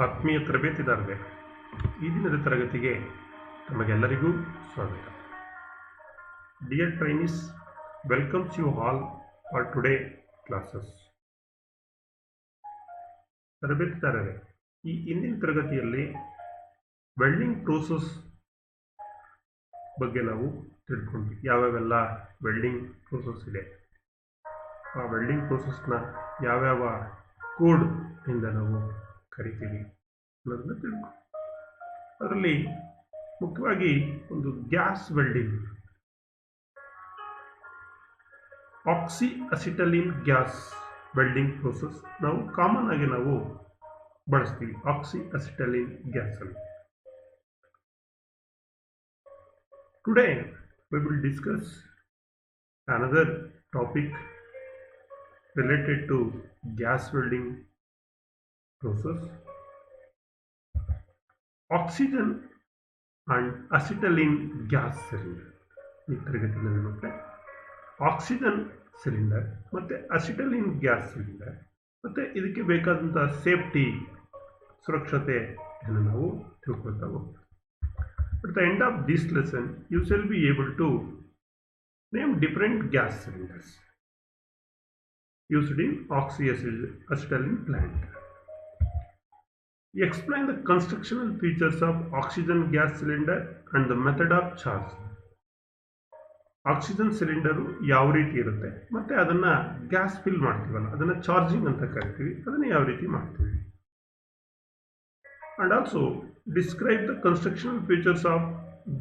ಆತ್ಮೀಯ ತರಬೇತಿದಾರರೇ, ಈ ದಿನದ ತರಗತಿಗೆ ತಮಗೆಲ್ಲರಿಗೂ ಸ್ವಾಗತ. Dear trainees, welcomes you all for today classes. ತರಬೇತಿದಾರರೇ, ಈ ಇಂದಿನ ತರಗತಿಯಲ್ಲಿ ವೆಲ್ಡಿಂಗ್ ಪ್ರೋಸೆಸ್ ಬಗ್ಗೆ ನಾವು ತಿಳ್ಕೊಂಡ್ವಿ. ಯಾವ್ಯಾವೆಲ್ಲ ವೆಲ್ಡಿಂಗ್ ಪ್ರೋಸೆಸ್ ಇದೆ, ಆ ವೆಲ್ಡಿಂಗ್ ಪ್ರೋಸೆಸ್ನ ಯಾವ್ಯಾವ ಕೋಡ್ ಇಂದ ನಾವು ಕರಿತೀವಿ ಅನ್ನೋದನ್ನ ತಿಳ್ಕೊ. ಅದರಲ್ಲಿ ಮುಖ್ಯವಾಗಿ ಒಂದು gas welding, oxy acetylene gas welding process ನಾವು ಕಾಮನ್ ಆಗಿ ನಾವು ಬಳಸ್ತೀವಿ. ಆಕ್ಸಿ ಅಸಿಟಲಿನ್ ಗ್ಯಾಸ್ ಅಲ್ಲಿ today we will discuss another topic related to gas welding process, oxygen and acetylene gas cylinder. ಈ ತರಗತಿಯಲ್ಲಿ ಮತ್ತೆ ಆಕ್ಸಿಜನ್ ಸಿಲಿಂಡರ್ ಮತ್ತು ಅಸಿಟಲಿನ್ ಗ್ಯಾಸ್ ಸಿಲಿಂಡರ್ ಮತ್ತು ಇದಕ್ಕೆ ಬೇಕಾದಂಥ ಸೇಫ್ಟಿ, ಸುರಕ್ಷತೆಯನ್ನು ನಾವು ತಿಳ್ಕೊಳ್ತಾ ಹೋಗ್ತೀವಿ. At the end of this lesson, you shall be able to name different gas cylinders used in oxyacetylene plant. Explain the constructional features of oxygen gas cylinder and the method of charging. Oxygen cylinder ಯಾವ ರೀತಿ ಇರುತ್ತೆ ಮತ್ತು ಅದನ್ನು gas fill ಮಾಡ್ತೀವಲ್ಲ ಅದನ್ನು charging ಅಂತ ಕರಿತೀವಿ, ಅದನ್ನು ಯಾವ ರೀತಿ ಮಾಡ್ತೀವಿ. And also describe the constructional features of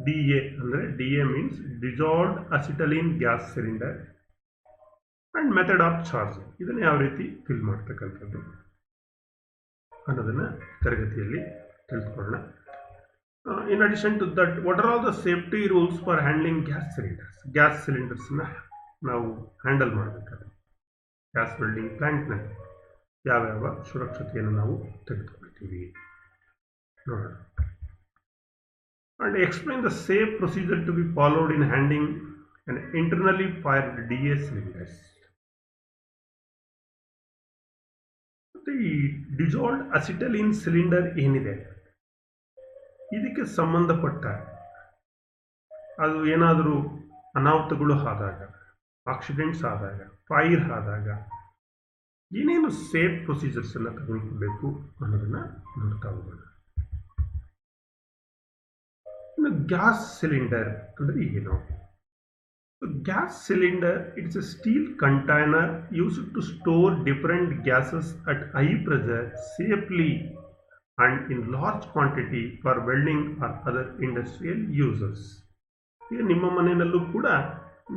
DA. ಅಂದರೆ DA means dissolved acetylene gas cylinder and method of charging. ಇದನ್ನು ಯಾವ ರೀತಿ ಫಿಲ್ ಮಾಡ್ತಕ್ಕಂಥದ್ದು ಅನ್ನೋದನ್ನು ತರಗತಿಯಲ್ಲಿ ತಿಳ್ಕೊಳ್ಳೋಣ. In addition to that, what are all the safety rules for handling gas cylinders? Gas ಸಿಲಿಂಡರ್ಸ್ನ ನಾವು ಹ್ಯಾಂಡಲ್ ಮಾಡಬೇಕಾದ್ರೆ ಗ್ಯಾಸ್ ವೆಲ್ಡಿಂಗ್ ಪ್ಲಾಂಟ್ನಲ್ಲಿ ಯಾವ್ಯಾವ ಸುರಕ್ಷತೆಯನ್ನು ನಾವು ತೆಗೆದುಕೊಳ್ತೀವಿ ನೋಡೋಣ. And explain the safe procedure to be followed in handling an internally fired DA cylinders. ಮತ್ತು ಈ dissolved acetylene cylinder ಏನಿದೆ, ಇದಕ್ಕೆ ಸಂಬಂಧಪಟ್ಟ ಅದು ಏನಾದರೂ ಅನಾಹುತಗಳು ಆದಾಗ, ಆಕ್ಸಿಡೆಂಟ್ಸ್ ಆದಾಗ, ಫೈರ್ ಆದಾಗ ಏನೇನು ಸೇಫ್ ಪ್ರೊಸೀಜರ್ಸನ್ನು ತಗೊಳ್ಬೇಕು ಅನ್ನೋದನ್ನು ನೋಡ್ತಾ ಹೋಗೋಣ. ಇನ್ನು ಗ್ಯಾಸ್ ಸಿಲಿಂಡರ್ ಅಂದರೆ ಏನು? Gas cylinder it's a steel container used to store different gases at high pressure safely and in large quantity for welding or other industrial users. ಈಗ ನಿಮ್ಮ ಮನೆಯಲ್ಲೂ ಕೂಡ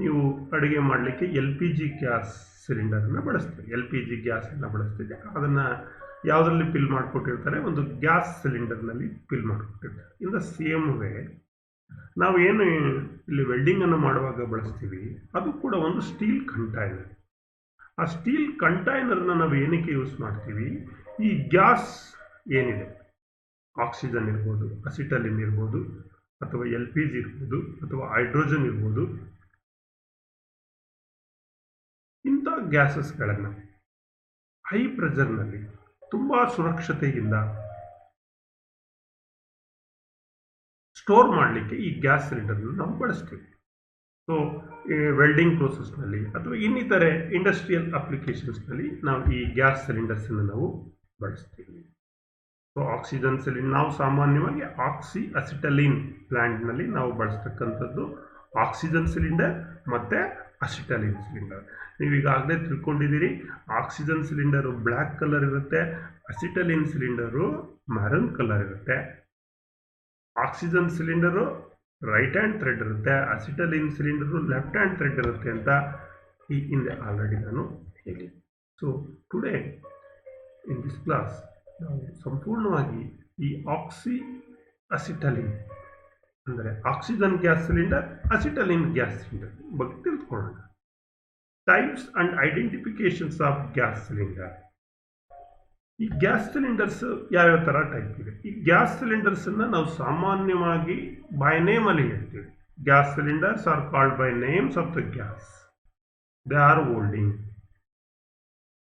ನೀವು ಅಡುಗೆ ಮಾಡಲಿಕ್ಕೆ LPG ಗ್ಯಾಸ್ ಸಿಲಿಂಡರನ್ನು ಬಳಸ್ತೀವಿ, LPG ಗ್ಯಾಸನ್ನು ಬಳಸ್ತೀವಿ. ಅದನ್ನು ಯಾವುದರಲ್ಲಿ ಫಿಲ್ ಮಾಡಿಕೊಟ್ಟಿರ್ತಾರೆ, ಒಂದು ಗ್ಯಾಸ್ ಸಿಲಿಂಡರ್ನಲ್ಲಿ ಫಿಲ್ ಮಾಡಿಕೊಟ್ಟಿರ್ತಾರೆ. ಇನ್ ದ ಸೇಮ್ ವೇ ನಾವು ಏನು ಇಲ್ಲಿ ವೆಲ್ಡಿಂಗನ್ನು ಮಾಡುವಾಗ ಬಳಸ್ತೀವಿ, ಅದು ಕೂಡ ಒಂದು ಸ್ಟೀಲ್ ಕಂಟೈನರ್. ಆ ಸ್ಟೀಲ್ ಕಂಟೈನರ್ನ ನಾವು ಏನಕ್ಕೆ ಯೂಸ್ ಮಾಡ್ತೀವಿ, ಈ ಗ್ಯಾಸ್ ಏನಿದೆ, ಆಕ್ಸಿಜನ್ ಇರ್ಬೋದು, ಅಸಿಟಲಿನ್ ಇರ್ಬೋದು, ಅಥವಾ LPG ಇರ್ಬೋದು, ಅಥವಾ ಹೈಡ್ರೋಜನ್ ಇರ್ಬೋದು, ಇಂಥ ಗ್ಯಾಸಸ್ಗಳನ್ನು ಹೈ ಪ್ರೆಷರ್ನಲ್ಲಿ ತುಂಬ ಸುರಕ್ಷತೆಯಿಂದ ಸ್ಟೋರ್ ಮಾಡಲಿಕ್ಕೆ ಈ ಗ್ಯಾಸ್ ಸಿಲಿಂಡರ್ನ ನಾವು ಬಳಸ್ತೀವಿ. ಸೊ ವೆಲ್ಡಿಂಗ್ ಪ್ರೋಸೆಸ್ನಲ್ಲಿ ಅಥವಾ ಇನ್ನಿತರೆ ಇಂಡಸ್ಟ್ರಿಯಲ್ ಅಪ್ಲಿಕೇಶನ್ಸ್ನಲ್ಲಿ ನಾವು ಈ ಗ್ಯಾಸ್ ಸಿಲಿಂಡರ್ಸನ್ನು ನಾವು ಬಳಸ್ತೀವಿ. ಸೊ ಆಕ್ಸಿಜನ್ ಸಿಲಿಂಡರ್ ನಾವು ಸಾಮಾನ್ಯವಾಗಿ ಆಕ್ಸಿ ಅಸಿಟಲಿನ್ ಪ್ಲಾಂಟ್ನಲ್ಲಿ ನಾವು ಬಳಸ್ತಕ್ಕಂಥದ್ದು ಆಕ್ಸಿಜನ್ ಸಿಲಿಂಡರ್ ಮತ್ತು ಅಸಿಟಲಿನ್ ಸಿಲಿಂಡರ್. ನೀವು ಈಗಾಗಲೇ ತಿಳ್ಕೊಂಡಿದ್ದೀರಿ, ಆಕ್ಸಿಜನ್ ಸಿಲಿಂಡರು ಬ್ಲ್ಯಾಕ್ ಕಲರ್ ಇರುತ್ತೆ, ಅಸಿಟಲಿನ್ ಸಿಲಿಂಡರು ಮೆರೂನ್ ಕಲರ್ ಇರುತ್ತೆ. Oxygen cylinder right hand thread ಇರುತ್ತೆ, acetylene cylinder left hand thread ಇರುತ್ತೆ ಅಂತ ಈ ಹಿಂದೆ ಆಲ್ರೆಡಿ ನಾನು ಹೇಳಿ. So today in this class ನಾವು ಸಂಪೂರ್ಣವಾಗಿ ಈ ಆಕ್ಸಿ ಅಸಿಟಲಿನ್ ಅಂದರೆ oxygen gas cylinder, acetylene gas cylinder ಬಗ್ಗೆ ತಿಳ್ಕೊಳ್ಳೋಣ. Types and identifications of gas cylinder. ಈ ಗ್ಯಾಸ್ ಸಿಲಿಂಡರ್ಸ್ ಯಾವ್ಯಾವ ಥರ ಟೈಪ್ ಇದೆ? ಈ ಗ್ಯಾಸ್ ಸಿಲಿಂಡರ್ಸನ್ನು ನಾವು ಸಾಮಾನ್ಯವಾಗಿ ಬೈ ನೇಮಲ್ಲಿ ಹೇಳ್ತೀವಿ. Gas cylinders are called by names of the gas. They are holding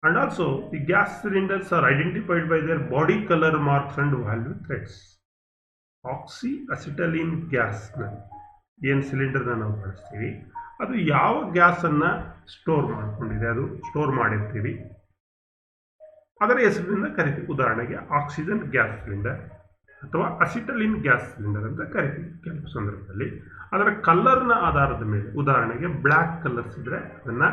And also the gas cylinders are identified by their body color marks and value threads. Oxy acetylene ಗ್ಯಾಸ್ನ ಏನು ಸಿಲಿಂಡರ್ನ ನಾವು ಬಳಸ್ತೀವಿ ಅದು ಯಾವ ಗ್ಯಾಸನ್ನು ಸ್ಟೋರ್ ಮಾಡಿಕೊಂಡಿದೆ, ಅದು ಸ್ಟೋರ್ ಮಾಡಿರ್ತೀವಿ, ಅದರ ಹೆಸರಿನಿಂದ ಕರಿತೀವಿ. ಉದಾಹರಣೆಗೆ ಆಕ್ಸಿಜನ್ ಗ್ಯಾಸ್ ಸಿಲಿಂಡರ್ ಅಥವಾ ಅಸಿಟಲಿನ್ ಗ್ಯಾಸ್ ಸಿಲಿಂಡರ್ ಅಂತ ಕರಿತೀವಿ. ಕೆಲವು ಸಂದರ್ಭದಲ್ಲಿ ಅದರ ಕಲರ್ನ ಆಧಾರದ ಮೇಲೆ, ಉದಾಹರಣೆಗೆ ಬ್ಲ್ಯಾಕ್ ಕಲರ್ಸ್ ಇದ್ದರೆ ಅದನ್ನು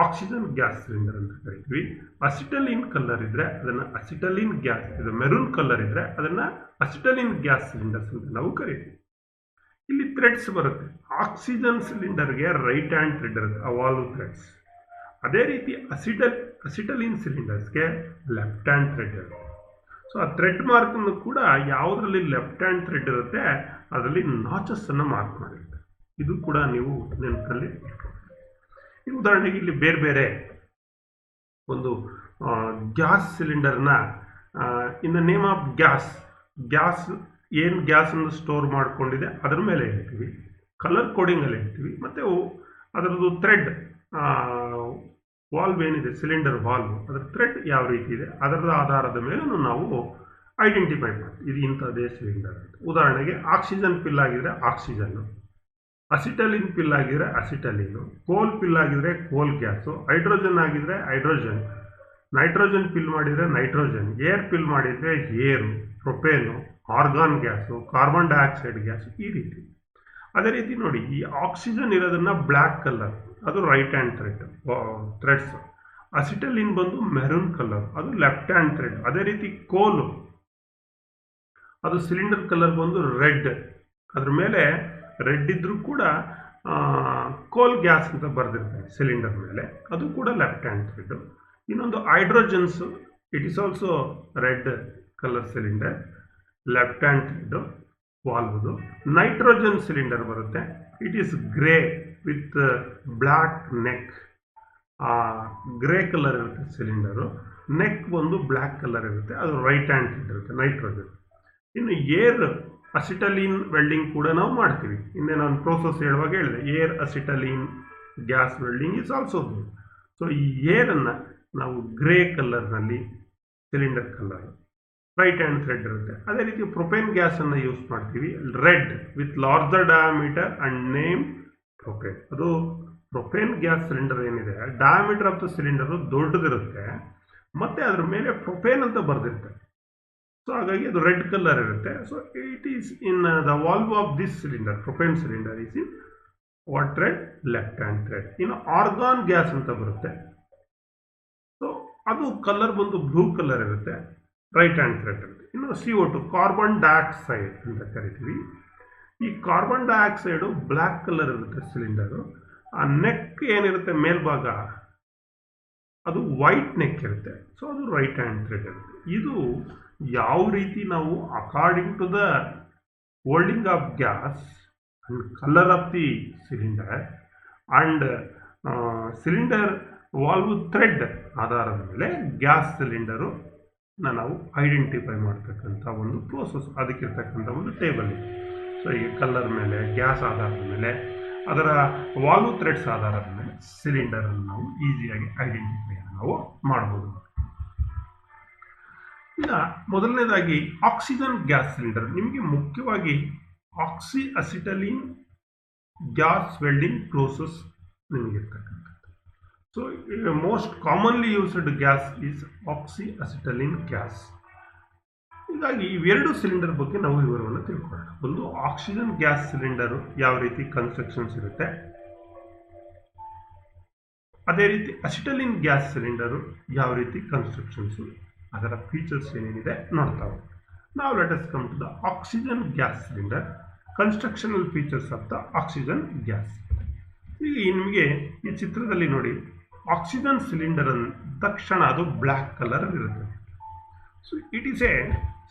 ಆಕ್ಸಿಜನ್ ಗ್ಯಾಸ್ ಸಿಲಿಂಡರ್ ಅಂತ ಕರಿತೀವಿ. ಅಸಿಟಲಿನ್ ಕಲರ್ ಇದ್ದರೆ ಅದನ್ನು ಅಸಿಟಲಿನ್ ಗ್ಯಾಸ್, ಇದು ಮೆರೂನ್ ಕಲರ್ ಇದ್ದರೆ ಅದನ್ನು ಅಸಿಟಲಿನ್ ಗ್ಯಾಸ್ ಸಿಲಿಂಡರ್ಸ್ ಅಂತ ನಾವು ಕರಿತೀವಿ. ಇಲ್ಲಿ ಥ್ರೆಡ್ಸ್ ಬರುತ್ತೆ. ಆಕ್ಸಿಜನ್ ಸಿಲಿಂಡರ್ಗೆ ರೈಟ್ ಹ್ಯಾಂಡ್ ಥ್ರೆಡ್ ಇರುತ್ತೆ, ಅವಾಲ್ವ್ ಥ್ರೆಡ್ಸ್. ಅದೇ ರೀತಿ ಅಸಿಟಲಿನ್ ಸಿಲಿಂಡರ್ಸ್ಗೆ ಲೆಫ್ಟ್ ಹ್ಯಾಂಡ್ ಥ್ರೆಡ್ ಇರುತ್ತೆ. ಸೊ ಆ ಥ್ರೆಡ್ ಮಾರ್ಕನ್ನು ಕೂಡ ಯಾವುದರಲ್ಲಿ ಲೆಫ್ಟ್ ಹ್ಯಾಂಡ್ ಥ್ರೆಡ್ ಇರುತ್ತೆ ಅದರಲ್ಲಿ ನಾಚಸ್ಸನ್ನು ಮಾರ್ಕ್ ಮಾಡಿರುತ್ತೆ. ಇದು ಕೂಡ ನೀವು ನೆನಪಲ್ಲಿ ಇಟ್ಕೊಳ್ಬೇಕು. ಈ ಉದಾಹರಣೆಗೆ ಇಲ್ಲಿ ಬೇರೆ ಬೇರೆ ಒಂದು ಗ್ಯಾಸ್ ಸಿಲಿಂಡರ್ನ in the name of gas ಏನು ಗ್ಯಾಸನ್ನು ಸ್ಟೋರ್ ಮಾಡಿಕೊಂಡಿದೆ ಅದರ ಮೇಲೆ ಹೇಳ್ತೀವಿ, ಕಲರ್ ಕೋಡಿಂಗಲ್ಲಿ ಹೇಳ್ತೀವಿ, ಮತ್ತು ಅದರದ್ದು ಥ್ರೆಡ್ ವಾಲ್ವ್ ಏನಿದೆ, ಸಿಲಿಂಡರ್ ವಾಲ್ವ್, ಅದರ ಥ್ರೆಡ್ ಯಾವ ರೀತಿ ಇದೆ ಅದರದ ಆಧಾರದ ಮೇಲೆ ನಾವು ಐಡೆಂಟಿಫೈ ಮಾಡ್ತೀವಿ ಇದು ಇಂಥದ್ದೇ ಸಿಲಿಂಡರ್ ಅಂತ. ಉದಾಹರಣೆಗೆ ಆಕ್ಸಿಜನ್ ಪಿಲ್ ಆಗಿದ್ರೆ ಆಕ್ಸಿಜನ್ನು, ಅಸಿಟಲಿನ್ ಪಿಲ್ ಆಗಿದ್ರೆ ಅಸಿಟಲಿನು, ಕೋಲ್ ಪಿಲ್ ಆಗಿದ್ರೆ ಕೋಲ್ ಗ್ಯಾಸು, ಹೈಡ್ರೋಜನ್ ಆಗಿದ್ರೆ ಹೈಡ್ರೋಜನ್, ನೈಟ್ರೋಜನ್ ಪಿಲ್ ಮಾಡಿದರೆ ನೈಟ್ರೋಜನ್, ಏರ್ ಪಿಲ್ ಮಾಡಿದರೆ air, propane, argon gas, carbon dioxide gas, ಈ ರೀತಿ. ಅದೇ ರೀತಿ ನೋಡಿ, ಈ ಆಕ್ಸಿಜನ್ ಇರೋದನ್ನ ಬ್ಲ್ಯಾಕ್ ಕಲರ್, ಅದು ರೈಟ್ ಹ್ಯಾಂಡ್ ಥ್ರೆಡ್ಸ್. ಅಸಿಟಲಿನ್ ಬಂದು ಮೆರೂನ್ ಕಲರ್, ಅದು ಲೆಫ್ಟ್ ಹ್ಯಾಂಡ್ ಥ್ರೆಡ್. ಅದೇ ರೀತಿ ಕೋಲು, ಅದು ಸಿಲಿಂಡರ್ ಕಲರ್ ಬಂದು ರೆಡ್, ಅದ್ರ ಮೇಲೆ ರೆಡ್ ಇದ್ರೂ ಕೂಡ ಕೋಲ್ ಗ್ಯಾಸ್ ಅಂತ ಬರೆದಿರ್ತಾರೆ ಸಿಲಿಂಡರ್ ಮೇಲೆ, ಅದು ಕೂಡ ಲೆಫ್ಟ್ ಹ್ಯಾಂಡ್ ಥ್ರೆಡ್. ಇನ್ನೊಂದು hydrogens, it is also red colour cylinder, left hand thread ವಾಲ್ವ್ದು. ನೈಟ್ರೋಜನ್ ಸಿಲಿಂಡರ್ ಬರುತ್ತೆ, it is grey with black neck, grey colour ಇರುತ್ತೆ ಸಿಲಿಂಡರು, ನೆಕ್ ಒಂದು ಬ್ಲ್ಯಾಕ್ ಕಲರ್ ಇರುತ್ತೆ, ಅದು ರೈಟ್ ಹ್ಯಾಂಡ್ ಥ್ರೆಡ್ ಇರುತ್ತೆ ನೈಟ್ರೋಜನ್. ಇನ್ನು air acetylene welding ಕೂಡ ನಾವು ಮಾಡ್ತೀವಿ. ಹಿಂದೆ ನಾನು ಪ್ರೋಸೆಸ್ ಹೇಳುವಾಗ ಹೇಳಿದೆ, air acetylene gas welding is also good. So ಈ ಏರನ್ನು ನಾವು ಗ್ರೇ ಕಲರ್ನಲ್ಲಿ, cylinder colour, right hand thread ಇರುತ್ತೆ. ಅದೇ ರೀತಿ ಪ್ರೊಪೇನ್ ಗ್ಯಾಸನ್ನು ಯೂಸ್ ಮಾಡ್ತೀವಿ, red with larger diameter and name propane. ಅದು ಪ್ರೊಪೇನ್ ಗ್ಯಾಸ್ ಸಿಲಿಂಡರ್ ಏನಿದೆ, ಡಯಾಮೀಟರ್ ಆಫ್ ದ ಸಿಲಿಂಡರು ದೊಡ್ಡದಿರುತ್ತೆ, ಮತ್ತು ಅದ್ರ ಮೇಲೆ ಪ್ರೊಪೇನ್ ಅಂತ ಬರೆದಿರುತ್ತೆ. ಸೊ ಹಾಗಾಗಿ ಅದು ರೆಡ್ ಕಲರ್ ಇರುತ್ತೆ. So it is in the valve of this cylinder, propane cylinder is in what thread, left hand thread. ಇನ್ನು ಆರ್ಗಾನ್ ಗ್ಯಾಸ್ ಅಂತ ಬರುತ್ತೆ, ಸೊ ಅದು ಕಲರ್ ಬಂದು ಬ್ಲೂ ಕಲರ್ ಇರುತ್ತೆ, ರೈಟ್ ಹ್ಯಾಂಡ್ ಥ್ರೆಡ್ ಇರುತ್ತೆ. ಇನ್ನು CO2 ಕಾರ್ಬನ್ ಡೈಆಕ್ಸೈಡ್ ಅಂತ ಕರಿತೀವಿ. ಈ ಕಾರ್ಬನ್ ಡೈಆಕ್ಸೈಡು ಬ್ಲ್ಯಾಕ್ ಕಲರ್ ಇರುತ್ತೆ ಸಿಲಿಂಡರು. ಆ ನೆಕ್ ಏನಿರುತ್ತೆ ಮೇಲ್ಭಾಗ, ಅದು ವೈಟ್ ನೆಕ್ ಇರುತ್ತೆ, ಸೊ ಅದು ರೈಟ್ ಹ್ಯಾಂಡ್ ಥ್ರೆಡ್ ಇರುತ್ತೆ. ಇದು ಯಾವ ರೀತಿ ನಾವು according to the holding of gas and colour of the cylinder and cylinder valve thread ಆಧಾರದ ಮೇಲೆ ಗ್ಯಾಸ್ ಸಿಲಿಂಡರು ನಾವು ಐಡೆಂಟಿಫೈ ಮಾಡ್ತಕ್ಕಂಥ ಒಂದು ಪ್ರೋಸೆಸ್, ಅದಕ್ಕಿರ್ತಕ್ಕಂಥ ಒಂದು ಟೇಬಲ್ ಇದೆ. ಸೊ ಈ ಕಲರ್ ಮೇಲೆ, ಗ್ಯಾಸ್ ಆಧಾರದ ಮೇಲೆ, ಅದರ ವಾಲ್ವ್ ಥ್ರೆಡ್ಸ್ ಆಧಾರದ ಮೇಲೆ ಸಿಲಿಂಡರನ್ನು ನಾವು ಈಸಿಯಾಗಿ ಐಡೆಂಟಿಫೈ ನಾವು ಮಾಡ್ಬೋದು. ಈಗ ಮೊದಲನೇದಾಗಿ ಆಕ್ಸಿಜನ್ ಗ್ಯಾಸ್ ಸಿಲಿಂಡರ್, ನಿಮಗೆ ಮುಖ್ಯವಾಗಿ oxy acetylene gas welding process ನಿಮಗಿರ್ತಕ್ಕಂಥದ್ದು. So most commonly used gas is oxy acetylene gas. ಹೀಗಾಗಿ ಇವೆರಡು ಸಿಲಿಂಡರ್ ಬಗ್ಗೆ ನಾವು ವಿವರವನ್ನು ತಿಳ್ಕೊಳ್ಳೋಣ. ಒಂದು ಆಕ್ಸಿಜನ್ ಗ್ಯಾಸ್ ಸಿಲಿಂಡರು ಯಾವ ರೀತಿ ಕನ್ಸ್ಟ್ರಕ್ಷನ್ಸ್ ಇರುತ್ತೆ, ಅದೇ ರೀತಿ ಅಸಿಟಲಿನ್ ಗ್ಯಾಸ್ ಸಿಲಿಂಡರು ಯಾವ ರೀತಿ ಕನ್ಸ್ಟ್ರಕ್ಷನ್ಸು, ಅದರ ಫೀಚರ್ಸ್ ಏನೇನಿದೆ ನೋಡ್ತಾ ಹೋಗೋಣ. ನಾವು let us come to the oxygen gas cylinder, constructional features of the oxygen gas. ಈಗ ನಿಮಗೆ ಈ ಚಿತ್ರದಲ್ಲಿ ನೋಡಿ, ಆಕ್ಸಿಜನ್ ಸಿಲಿಂಡರ್ ಅಂದ ತಕ್ಷಣ ಅದು ಬ್ಲ್ಯಾಕ್ ಕಲರ್ ಇರುತ್ತೆ. So it is a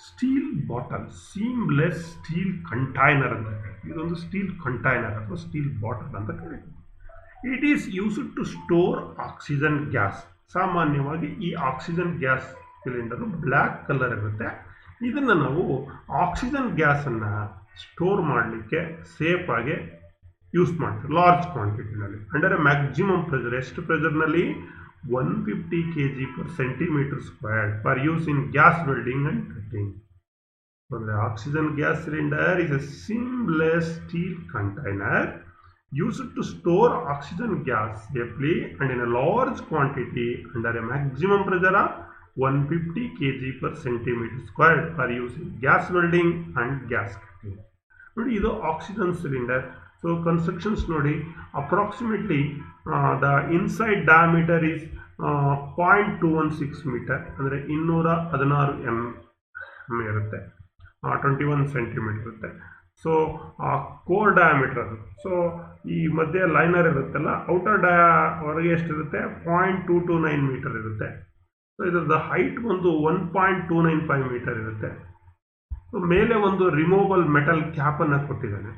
steel bottle, seamless steel container ಅಂತ ಕರೀತೀವಿ. ಇದೊಂದು ಸ್ಟೀಲ್ ಕಂಟೈನರ್ ಅಥವಾ ಸ್ಟೀಲ್ ಬಾಟಲ್ ಅಂತ ಕರೀತೀವಿ. It is used to store oxygen gas. ಸಾಮಾನ್ಯವಾಗಿ ಈ oxygen gas cylinder black colour ಇರುತ್ತೆ. ಇದನ್ನು ನಾವು ಆಕ್ಸಿಜನ್ ಗ್ಯಾಸನ್ನು ಸ್ಟೋರ್ ಮಾಡಲಿಕ್ಕೆ ಸೇಫಾಗಿ ಯೂಸ್ ಮಾಡ್ತೀವಿ ಲಾರ್ಜ್ ಕ್ವಾಂಟಿಟಿನಲ್ಲಿ, ಅಂಡರ್ ಎ ಮ್ಯಾಕ್ಸಿಮಮ್ ಪ್ರೆಷರ್. ಎಷ್ಟು ಪ್ರೆಷರ್ನಲ್ಲಿ? 150 kg per centimeter squared for use in gas welding and threading. So the oxygen gas cylinder is a seamless steel container used to store oxygen gas safely and in a large quantity under a maximum pressure of 150 kg per centimeter squared for use in gas welding and gas cutting. ನೋಡಿ ಇದು oxygen cylinder. So constructions ನೋಡಿ, approximately the inside diameter is 0.216 metre, ಅಂದರೆ 216 mm ಇರುತ್ತೆ, 21 centimetre ಇರುತ್ತೆ. So core diameter ಅದು. So ಈ ಮಧ್ಯೆ liner ಇರುತ್ತಲ್ಲ, ಔಟರ್ ಹೊರಗೆ ಎಷ್ಟಿರುತ್ತೆ, 0.229 ಮೀಟರ್ ಇರುತ್ತೆ. ಸೊ ಇದರದ ಹೈಟ್ ಒಂದು 1.295 ಮೀಟರ್ ಇರುತ್ತೆ. ಸೊ ಮೇಲೆ ಒಂದು ರಿಮೂವಬಲ್ ಮೆಟಲ್ ಕ್ಯಾಪ್ ಅನ್ನು ಕೊಟ್ಟಿದ್ದಾನೆ.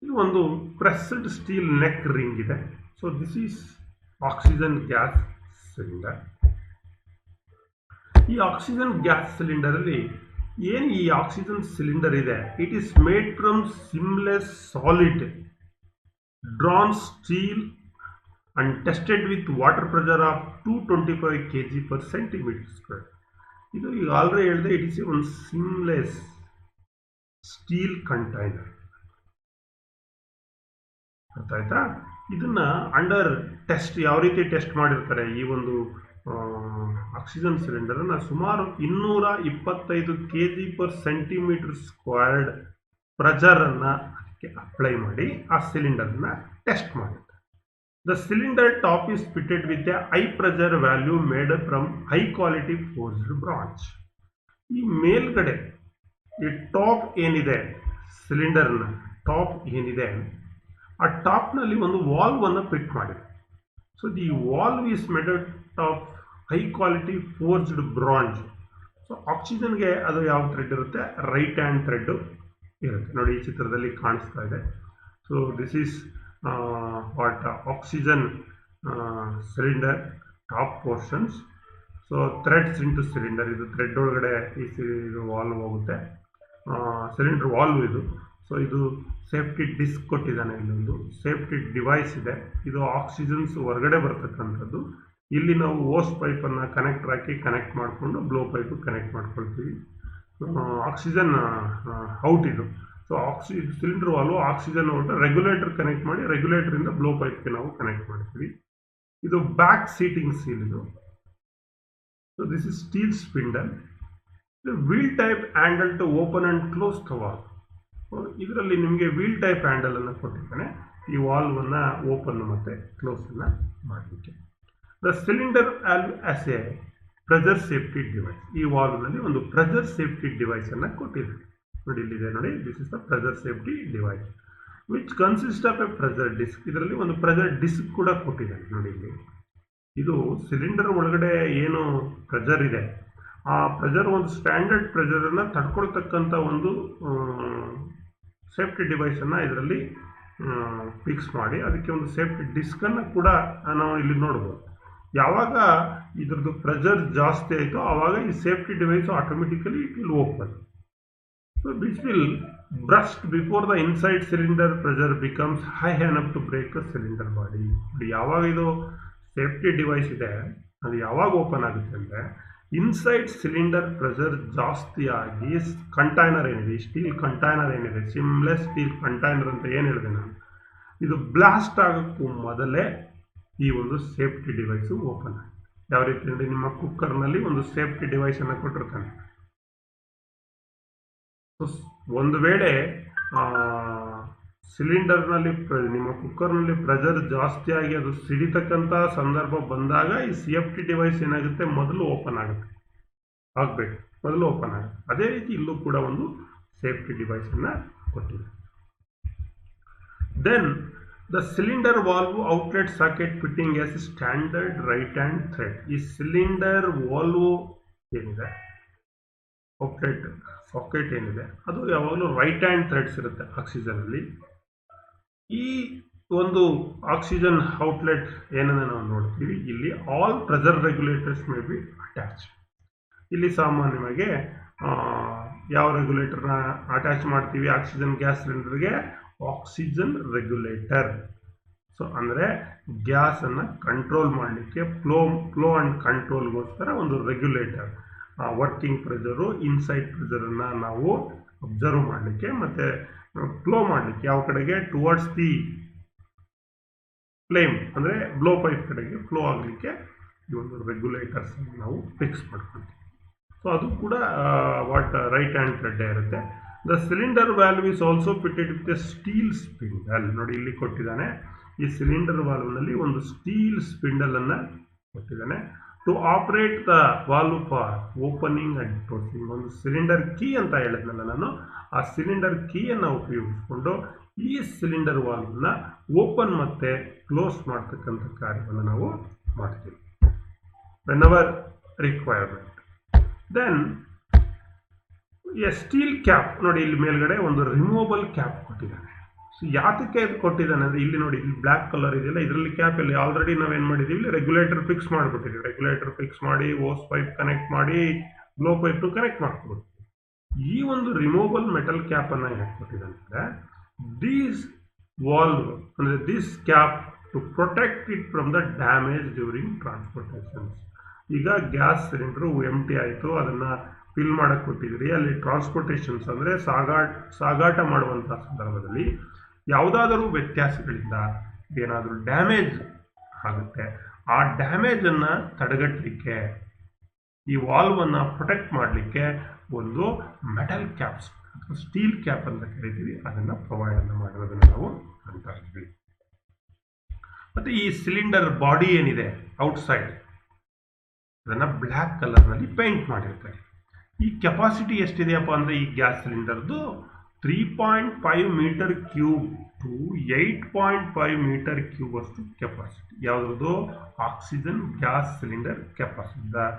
ಇದು ಒಂದು ಪ್ರೆಸ್ಡ್ ಸ್ಟೀಲ್ ನೆಕ್ ರಿಂಗ್ ಇದೆ. So this is oxygen gas cylinder. ಈ ಆಕ್ಸಿಜನ್ ಗ್ಯಾಸ್ ಸಿಲಿಂಡರ್ ಅಲ್ಲಿ ಏನು ಈ ಆಕ್ಸಿಜನ್ ಸಿಲಿಂಡರ್ ಇದೆ, it is made from seamless solid drawn steel and tested with water pressure of 225 kg per centimeter square. ಇದು ಈಗ already ಹೇಳಿದೆ, it is ಒಂದು seamless steel container. ಅರ್ಥ ಆಯ್ತಾ? ಇದನ್ನ ಅಂಡರ್ ಟೆಸ್ಟ್ ಯಾವ ರೀತಿ ಟೆಸ್ಟ್ ಮಾಡಿರ್ತಾರೆ, ಈ ಒಂದು ಆಕ್ಸಿಜನ್ ಸಿಲಿಂಡರನ್ನು ಸುಮಾರು 225 kg per centimeter squared ಪ್ರೆಷರನ್ನು ಅದಕ್ಕೆ ಅಪ್ಲೈ ಮಾಡಿ ಆ ಸಿಲಿಂಡರ್ನ ಟೆಸ್ಟ್ ಮಾಡಿರ್ತಾರೆ. The cylinder top is fitted with a high pressure value made from high quality forged bronze. ಈ ಮೇಲ್ಗಡೆ ಈ ಟಾಪ್ ಏನಿದೆ, ಸಿಲಿಂಡರ್ನ ಟಾಪ್ ಏನಿದೆ, ಆ ಟಾಪ್ನಲ್ಲಿ ಒಂದು ವಾಲ್ವ್ ಅನ್ನು ಫಿಟ್ ಮಾಡಿದೆ. So the valve is made of high quality forged bronze. So ಆಕ್ಸಿಜನ್ಗೆ ಅದು ಯಾವ ಥ್ರೆಡ್ ಇರುತ್ತೆ, ರೈಟ್ ಹ್ಯಾಂಡ್ ಥ್ರೆಡ್ ಇರುತ್ತೆ. ನೋಡಿ ಈ ಚಿತ್ರದಲ್ಲಿ ಕಾಣಿಸ್ತಾ ಇದೆ. So this is what oxygen cylinder top portions. So threads into cylinder, ಇದು ಥ್ರೆಡ್ ಒಳಗಡೆ ಇದು ವಾಲ್ವ್ ಹೋಗುತ್ತೆ, ಸಿಲಿಂಡರ್ ವಾಲ್ವ್ ಇದು. ಸೊ ಇದು ಸೇಫ್ಟಿ ಡಿಸ್ಕ್ ಕೊಟ್ಟಿದ್ದಾನೆ, ಇಲ್ಲೊಂದು ಸೇಫ್ಟಿ ಡಿವೈಸ್ ಇದೆ. ಇದು ಆಕ್ಸಿಜನ್ಸ್ ಹೊರಗಡೆ ಬರ್ತಕ್ಕಂಥದ್ದು. ಇಲ್ಲಿ ನಾವು ಓಸ್ ಪೈಪನ್ನು ಕನೆಕ್ಟರ್ ಹಾಕಿ ಕನೆಕ್ಟ್ ಮಾಡಿಕೊಂಡು ಬ್ಲೋ ಪೈಪು ಕನೆಕ್ಟ್ ಮಾಡ್ಕೊಳ್ತೀವಿ. ಆಕ್ಸಿಜನ್ ಔಟ್ ಇದು. So cylinder valve oxygen out regulator connect ಮಾಡಿ ರೆಗ್ಯುಲೇಟರಿಂದ ಬ್ಲೋ ಪೈಪ್ಗೆ ನಾವು ಕನೆಕ್ಟ್ ಮಾಡ್ತೀವಿ. ಇದು ಬ್ಯಾಕ್ ಸೀಟಿಂಗ್ ಸೀಲ್ ಇದು. So this is steel spindle. Wheel type handle to open and close the valve. ಇದರಲ್ಲಿ ನಿಮಗೆ ವೀಲ್ ಟೈಪ್ ಹ್ಯಾಂಡಲನ್ನು ಕೊಟ್ಟಿದ್ದಾನೆ, ಈ ವಾಲ್ವನ್ನು ಓಪನ್ ಮತ್ತು ಕ್ಲೋಸನ್ನು ಮಾಡಲಿಕ್ಕೆ. The cylinder as A pressure safety device. ಈ ವಾಲ್ವ್ನಲ್ಲಿ ಒಂದು ಪ್ರೆಷರ್ ಸೇಫ್ಟಿ ಡಿವೈಸನ್ನು ಕೊಟ್ಟಿದ್ದಾರೆ. ನೋಡಿ ಇಲ್ಲಿದೆ ನೋಡಿ, this is the pressure safety device which consist of a pressure disc. ಇದರಲ್ಲಿ ಒಂದು ಪ್ರೆಷರ್ ಡಿಸ್ಕ್ ಕೂಡ ಕೊಟ್ಟಿದ್ದಾರೆ. ನೋಡಿ ಇಲ್ಲಿ ಇದು ಸಿಲಿಂಡರ್ ಒಳಗಡೆ ಏನು ಪ್ರೆಷರ್ ಇದೆ, ಆ ಪ್ರೆಷರ್ ಒಂದು ಸ್ಟ್ಯಾಂಡರ್ಡ್ ಪ್ರೆಷರನ್ನು ತಡ್ಕೊಳ್ತಕ್ಕಂಥ ಒಂದು ಸೇಫ್ಟಿ ಡಿವೈಸನ್ನು ಇದರಲ್ಲಿ ಫಿಕ್ಸ್ ಮಾಡಿ ಅದಕ್ಕೆ ಒಂದು ಸೇಫ್ಟಿ ಡಿಸ್ಕನ್ನು ಕೂಡ ನಾವು ಇಲ್ಲಿ ನೋಡ್ಬೋದು. ಯಾವಾಗ ಇದ್ರದ್ದು ಪ್ರೆಷರ್ ಜಾಸ್ತಿ ಆಯಿತು ಆವಾಗ ಈ safety device automatically it will open. So this will burst before the inside cylinder pressure becomes high enough to break the cylinder body. ಯಾವಾಗ ಇದು ಸೇಫ್ಟಿ ಡಿವೈಸ್ ಇದೆ ಅದು ಯಾವಾಗ ಓಪನ್ ಆಗುತ್ತೆ ಅಂದರೆ ಇನ್ಸೈಡ್ ಸಿಲಿಂಡರ್ ಪ್ರೆಷರ್ ಜಾಸ್ತಿ ಆಗಿ ಕಂಟೈನರ್ ಏನಿದೆ, ಸ್ಟೀಲ್ ಕಂಟೈನರ್ ಏನಿದೆ, ಸಿಮ್ಲೆಸ್ ಸ್ಟೀಲ್ ಕಂಟೈನರ್ ಅಂತ ಏನು ಹೇಳಿದೆ ನಾನು, ಇದು ಬ್ಲಾಸ್ಟ್ ಆಗೋಕ್ಕೂ ಮೊದಲೇ ಈ ಒಂದು ಸೇಫ್ಟಿ ಡಿವೈಸು ಓಪನ್ ಆಗುತ್ತೆ. ಯಾವ ರೀತಿ ಅಂದರೆ ನಿಮ್ಮ ಕುಕ್ಕರ್ನಲ್ಲಿ ಒಂದು ಸೇಫ್ಟಿ ಡಿವೈಸನ್ನು ಕೊಟ್ಟಿರ್ತಾನೆ. ಒಂದು ವೇಳೆ ಸಿಲಿಂಡರ್ನಲ್ಲಿ ನಿಮ್ಮ ಕುಕ್ಕರ್ನಲ್ಲಿ ಪ್ರೆಷರ್ ಜಾಸ್ತಿ ಆಗಿ ಅದು ಸಿಡಿತಕ್ಕಂಥ ಸಂದರ್ಭ ಬಂದಾಗ ಈ ಸೇಫ್ಟಿ ಡಿವೈಸ್ ಏನಾಗುತ್ತೆ, ಮೊದಲು ಓಪನ್ ಆಗುತ್ತೆ, ಆಗಬೇಕು ಮೊದಲು ಓಪನ್ ಆಗುತ್ತೆ. ಅದೇ ರೀತಿ ಇಲ್ಲೂ ಕೂಡ ಒಂದು ಸೇಫ್ಟಿ ಡಿವೈಸನ್ನು ಕೊಟ್ಟಿದೆ. Then the cylinder valve outlet socket fitting as standard right hand thread. ಈ ಸಿಲಿಂಡರ್ ವಾಲ್ವ್ ಏನಿದೆ, ಔಟ್ಲೆಟ್ ಸಾಕೆಟ್ ಏನಿದೆ, ಅದು ಯಾವಾಗಲೂ ರೈಟ್ ಹ್ಯಾಂಡ್ ಥ್ರೆಡ್ಸ್ ಇರುತ್ತೆ ಆಕ್ಸಿಜನಲ್ಲಿ. ಈ ಒಂದು ಆಕ್ಸಿಜನ್ ಔಟ್ಲೆಟ್ ಏನನ್ನ ನಾವು ನೋಡ್ತೀವಿ, ಇಲ್ಲಿ all pressure regulators may be attach. ಇಲ್ಲಿ ಸಾಮಾನ್ಯವಾಗಿ ಯಾವ ರೆಗ್ಯುಲೇಟರ್ನ ಅಟ್ಯಾಚ್ ಮಾಡ್ತೀವಿ ಆಕ್ಸಿಜನ್ ಗ್ಯಾಸ್ ಸಿಲಿಂಡರ್ಗೆ, ಆಕ್ಸಿಜನ್ ರೆಗ್ಯುಲೇಟರ್. ಸೊ ಅಂದರೆ ಗ್ಯಾಸನ್ನು ಕಂಟ್ರೋಲ್ ಮಾಡಲಿಕ್ಕೆ ಫ್ಲೋ ಆ್ಯಂಡ್ ಕಂಟ್ರೋಲ್ಗೋಸ್ಕರ ಒಂದು ರೆಗ್ಯುಲೇಟರ್, ವರ್ಕಿಂಗ್ ಪ್ರೆಷರು, ಇನ್ಸೈಡ್ ಪ್ರೆಷರನ್ನು ನಾವು ಅಬ್ಸರ್ವ್ ಮಾಡಲಿಕ್ಕೆ ಮತ್ತು ಫ್ಲೋ ಮಾಡಲಿಕ್ಕೆ ಯಾವ ಕಡೆಗೆ ಟುವರ್ಡ್ಸ್ ದಿ ಫ್ಲೇಮ್ ಅಂದರೆ ಬ್ಲೋ ಪೈಪ್ ಕಡೆಗೆ ಫ್ಲೋ ಆಗಲಿಕ್ಕೆ ಈ ಒಂದು ರೆಗ್ಯುಲೇಟರ್ಸ್ ನಾವು ಫಿಕ್ಸ್ ಮಾಡ್ಕೊಳ್ತೀವಿ. ಸೊ ಅದು ಕೂಡ ರೈಟ್ ಹ್ಯಾಂಡ್ ಥ್ರೆಡ್ಡೇ ಇರುತ್ತೆ. The cylinder valve is also fitted with A steel spindle. ನೋಡಿ ಇಲ್ಲಿ ಕೊಟ್ಟಿದ್ದಾನೆ, ಈ ಸಿಲಿಂಡರ್ ವಾಲ್ವ್ನಲ್ಲಿ ಒಂದು ಸ್ಟೀಲ್ ಸ್ಪಿಂಡಲನ್ನು ಕೊಟ್ಟಿದ್ದಾನೆ. To operate the valve for opening and closing, ಒಂದು ಸಿಲಿಂಡರ್ ಕೀ ಅಂತ ಹೇಳಿದ್ನಲ್ಲ ನಾನು, ಆ ಸಿಲಿಂಡರ್ ಕೀಯನ್ನು ಉಪಯೋಗಿಸ್ಕೊಂಡು ಈ ಸಿಲಿಂಡರ್ ವಾಲ್ವ್ನ ಓಪನ್ ಮತ್ತು ಕ್ಲೋಸ್ ಮಾಡ್ತಕ್ಕಂಥ ಕಾರ್ಯವನ್ನು ನಾವು ಮಾಡ್ತೀವಿ whenever requirement. Then a steel cap, ನೋಡಿ ಇಲ್ಲಿ ಮೇಲ್ಗಡೆ ಒಂದು ರಿಮೂವಬಲ್ ಕ್ಯಾಪ್ ಕೊಟ್ಟಿದ್ದಾನೆ. ಸೊ ಯಾತಕ್ಕೆ ಇದು ಕೊಟ್ಟಿದ್ದಾನೆ ಅಂದರೆ ಇಲ್ಲಿ ನೋಡಿ, ಇಲ್ಲಿ ಬ್ಲ್ಯಾಕ್ ಕಲರ್ ಇದೆಯಲ್ಲ, ಇದರಲ್ಲಿ ಕ್ಯಾಪ್ ಇಲ್ಲಿ ಆಲ್ರೆಡಿ ನಾವೇನು ಮಾಡಿದ್ದೀವಿ, ಇಲ್ಲಿ ರೆಗ್ಯುಲೇಟರ್ ಫಿಕ್ಸ್ ಮಾಡಿಬಿಟ್ಟಿದ್ದೀವಿ. ರೆಗ್ಯುಲೇಟರ್ ಫಿಕ್ಸ್ ಮಾಡಿ ಓಸ್ ಪೈಪ್ ಕನೆಕ್ಟ್ ಮಾಡಿ ಬ್ಲೋ ಪೈಪ್ನು ಕನೆಕ್ಟ್ ಮಾಡ್ಕೊಬಿಡ್ತೀವಿ. ಈ ಒಂದು ರಿಮೂವಬಲ್ ಮೆಟಲ್ ಕ್ಯಾಪನ್ನು ಯಾಕೆ ಕೊಟ್ಟಿದ್ದಾನೆ ಅಂದರೆ ದೀಸ್ ವಾಲ್ವ್ ಅಂದರೆ this cap to protect it from the damage during transportations. ಈಗ ಗ್ಯಾಸ್ ಸಿಲಿಂಡ್ರು ಎಂಟಿ ಆಯಿತು, ಅದನ್ನು ಫಿಲ್ ಮಾಡೋಕ್ಕೆ ಕೊಟ್ಟಿದ್ದೀರಿ, ಅಲ್ಲಿ ಟ್ರಾನ್ಸ್ಪೋರ್ಟೇಷನ್ಸ್ ಅಂದರೆ ಸಾಗಾಟ ಮಾಡುವಂಥ ಸಂದರ್ಭದಲ್ಲಿ ಯಾವುದಾದರೂ ವ್ಯತ್ಯಾಸಗಳಿಂದ ಏನಾದರೂ ಡ್ಯಾಮೇಜ್ ಆಗುತ್ತೆ, ಆ ಡ್ಯಾಮೇಜನ್ನು ತಡೆಗಟ್ಟಲಿಕ್ಕೆ ಈ ವಾಲ್ವನ್ನು ಪ್ರೊಟೆಕ್ಟ್ ಮಾಡಲಿಕ್ಕೆ ಒಂದು ಮೆಟಲ್ ಕ್ಯಾಪ್ಸ್ ಅಥವಾ ಸ್ಟೀಲ್ ಕ್ಯಾಪ್ ಅಂತ ಕರಿತೀವಿ, ಅದನ್ನು ಪ್ರೊವೈಡನ್ನು ಮಾಡಿರೋದನ್ನು ನಾವು ಕಾಣ್ತಾ ಇದ್ವಿ. ಮತ್ತು ಈ ಸಿಲಿಂಡರ್ ಬಾಡಿ ಏನಿದೆ ಔಟ್ಸೈಡ್, ಅದನ್ನು ಬ್ಲ್ಯಾಕ್ ಕಲರ್ನಲ್ಲಿ ಪೇಂಟ್ ಮಾಡಿರ್ತಾರೆ. ಈ ಕೆಪಾಸಿಟಿ ಎಷ್ಟಿದೆಯಪ್ಪ ಅಂದರೆ ಈ ಗ್ಯಾಸ್ ಸಿಲಿಂಡರ್ದು 3.5 metre cube to 8.5 metre cube ಅಷ್ಟು ಕೆಪಾಸಿಟಿ. ಯಾವುದ್ರದ್ದು? Oxygen gas cylinder capacity. The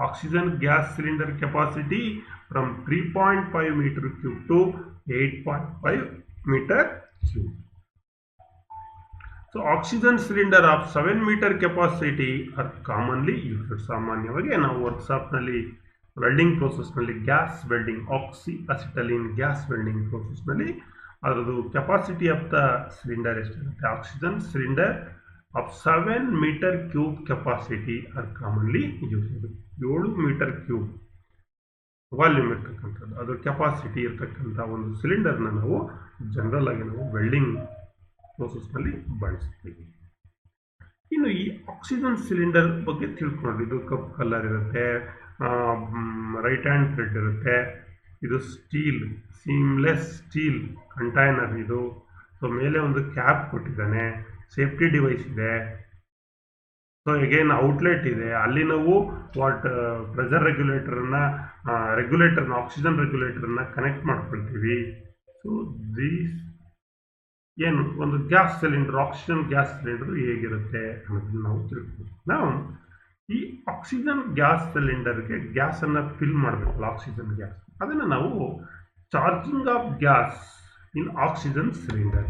oxygen gas cylinder capacity from 3.5 metre cube to 8.5 metre cube. So oxygen cylinder of 7 metre capacity are commonly used. ಸಾಮಾನ್ಯವಾಗಿ ನಾವು ವರ್ಕ್ಶಾಪ್ನಲ್ಲಿ welding ಪ್ರೋಸೆಸ್ನಲ್ಲಿ gas welding, oxy acetylene gas welding ಪ್ರೋಸೆಸ್ನಲ್ಲಿ ಅದರದ್ದು capacity of the cylinder ಎಷ್ಟಿರುತ್ತೆ? Oxygen cylinder of 7 metre cube capacity are commonly used. 7 metre cube volume ಇರ್ತಕ್ಕಂಥದ್ದು, ಅದರ capacity ಇರ್ತಕ್ಕಂಥ ಒಂದು ಸಿಲಿಂಡರ್ನ ನಾವು ಜನರಲ್ ಆಗಿ ನಾವು ವೆಲ್ಡಿಂಗ್ ಪ್ರೋಸೆಸ್ನಲ್ಲಿ ಬಳಸ್ತೀವಿ. ಇನ್ನು ಈ ಆಕ್ಸಿಜನ್ ಸಿಲಿಂಡರ್ ಬಗ್ಗೆ ತಿಳ್ಕೊಂಡು, ಇದು ಕಪ್ ಕಲರ್ ಇರುತ್ತೆ, ರೈಟ್ ಹ್ಯಾಂಡ್ ಥ್ರೆಡ್ ಇರುತ್ತೆ, ಇದು ಸ್ಟೀಲ್ ಸೀಮ್ಲೆಸ್ ಸ್ಟೀಲ್ ಕಂಟೈನರ್ ಇದು. ಸೊ ಮೇಲೆ ಒಂದು ಕ್ಯಾಪ್ ಕೊಟ್ಟಿದ್ದಾನೆ, ಸೇಫ್ಟಿ ಡಿವೈಸ್ ಇದೆ, ಸೊ ಎಗೇನ್ ಔಟ್ಲೆಟ್ ಇದೆ, ಅಲ್ಲಿ ನಾವು ಪ್ರೆಷರ್ ರೆಗ್ಯುಲೇಟರ್ನ ಆಕ್ಸಿಜನ್ ರೆಗ್ಯುಲೇಟರ್ನ ಕನೆಕ್ಟ್ ಮಾಡ್ಕೊಳ್ತೀವಿ. ಸೊ ದೀಸ್ ಏನು ಒಂದು gas cylinder, oxygen gas cylinder ಹೇಗಿರುತ್ತೆ ಅನ್ನೋದನ್ನು ನಾವು ತಿಳ್ಕೊಳ್ತೀವಿ. ನಾವು ಈ ಆಕ್ಸಿಜನ್ ಗ್ಯಾಸ್ ಸಿಲಿಂಡರ್ಗೆ ಗ್ಯಾಸನ್ನು ಫಿಲ್ ಮಾಡಬೇಕಲ್ಲ, ಆಕ್ಸಿಜನ್ ಗ್ಯಾಸ್, ಅದನ್ನು ನಾವು charging of gas in oxygen cylinder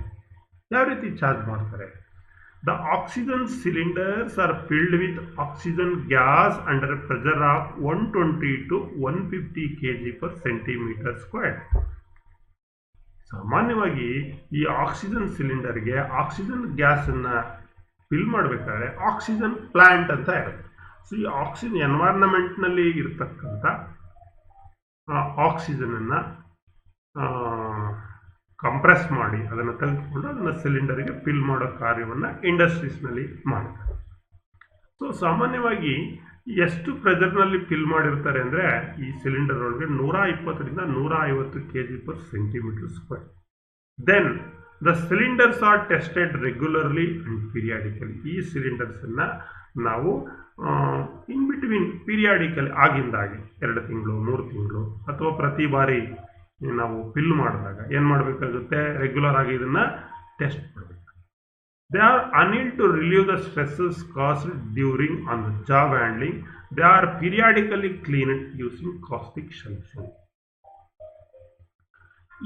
ಯಾವ ರೀತಿ ಚಾರ್ಜ್ ಮಾಡ್ತಾರೆ? The oxygen cylinders are filled with oxygen gas under pressure of 120 to 150 kg/cm². ಸಾಮಾನ್ಯವಾಗಿ ಈ ಆಕ್ಸಿಜನ್ ಸಿಲಿಂಡರ್ಗೆ ಆಕ್ಸಿಜನ್ ಗ್ಯಾಸನ್ನು ಫಿಲ್ ಮಾಡಬೇಕಾದ್ರೆ ಆಕ್ಸಿಜನ್ ಪ್ಲಾಂಟ್ ಅಂತ ಇರುತ್ತೆ. ಸೊ ಈ ಆಕ್ಸಿಜನ್ ಎನ್ವೈರ್ನಮೆಂಟ್ನಲ್ಲಿ ಇರತಕ್ಕಂಥ ಆಕ್ಸಿಜನನ್ನು ಕಂಪ್ರೆಸ್ ಮಾಡಿ ಅದನ್ನು ತೆಗೆದುಕೊಂಡು ಅದನ್ನು ಸಿಲಿಂಡರ್ಗೆ ಫಿಲ್ ಮಾಡೋ ಕಾರ್ಯವನ್ನು ಇಂಡಸ್ಟ್ರೀಸ್ನಲ್ಲಿ ಮಾಡ್ತಾರೆ. ಸೊ ಸಾಮಾನ್ಯವಾಗಿ ಎಷ್ಟು ಪ್ರೆಷರ್ನಲ್ಲಿ ಫಿಲ್ ಮಾಡಿರ್ತಾರೆ ಅಂದರೆ ಈ ಸಿಲಿಂಡರ್ ಒಳಗೆ 120 ರಿಂದ 150 kg/cm². Then the cylinders are tested regularly and periodically. ಈ ಸಿಲಿಂಡರ್ಸನ್ನು ನಾವು ಇನ್ ಬಿಟ್ವೀನ್ ಪೀರಿಯಾಡಿಕಲಿ ಆಗಿಂದಾಗಿ 2 ತಿಂಗಳು 3 ತಿಂಗಳು ಅಥವಾ ಪ್ರತಿ ಬಾರಿ ನಾವು ಫಿಲ್ ಮಾಡಿದಾಗ ಏನು ಮಾಡಬೇಕಾಗುತ್ತೆ? ರೆಗ್ಯುಲರ್ ಆಗಿ ಇದನ್ನು ಟೆಸ್ಟ್ ಮಾಡಬೇಕು. They are anneal to relieve the stresses caused during on the job handling. They are periodically cleaned using caustic solution.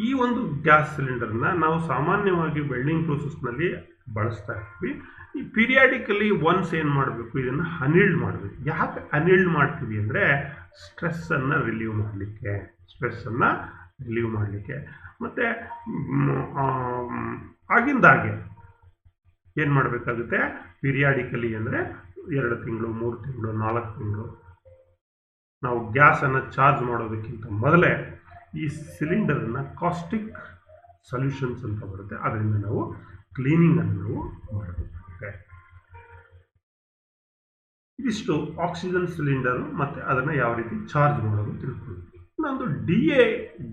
ಈ ಒಂದು ಗ್ಯಾಸ್ ಸಿಲಿಂಡರ್ನ ನಾವು ಸಾಮಾನ್ಯವಾಗಿ ವೆಲ್ಡಿಂಗ್ ಪ್ರೋಸೆಸ್ನಲ್ಲಿ ಬಳಸ್ತಾ ಇರ್ತೀವಿ. ಈ ಪೀರಿಯಾಡಿಕಲಿ ಒನ್ಸ್ ಏನು ಮಾಡಬೇಕು? ಇದನ್ನು ಅನಿಲ್ಡ್ ಮಾಡಬೇಕು. ಯಾಕೆ ಅನಿಲ್ಡ್ ಮಾಡ್ತೀವಿ ಅಂದರೆ ಸ್ಟ್ರೆಸ್ಸನ್ನು ರಿಲೀವ್ ಮಾಡಲಿಕ್ಕೆ, ಮತ್ತು ಆಗಿಂದಾಗೆ ಏನು ಮಾಡಬೇಕಾಗುತ್ತೆ, ಪಿರಿಯಾಡಿಕಲಿ ಅಂದರೆ 2 ತಿಂಗಳು 3 ತಿಂಗಳು 4 ತಿಂಗಳು ನಾವು ಗ್ಯಾಸನ್ನು ಚಾರ್ಜ್ ಮಾಡೋದಕ್ಕಿಂತ ಮೊದಲೇ ಈ ಸಿಲಿಂಡರನ್ನು ಕಾಸ್ಟಿಕ್ ಸೊಲ್ಯೂಷನ್ಸ್ ಅಂತ ಬರುತ್ತೆ, ಅದರಿಂದ ನಾವು ಕ್ಲೀನಿಂಗನ್ನು ನಾವು ಮಾಡಬೇಕಾಗುತ್ತೆ. ಇದಿಷ್ಟು ಆಕ್ಸಿಜನ್ ಸಿಲಿಂಡರು ಮತ್ತು ಅದನ್ನು ಯಾವ ರೀತಿ ಚಾರ್ಜ್ ಮಾಡೋದು ತಿಳ್ಕೊಳ್ಳಿ. ಇನ್ನೊಂದು DA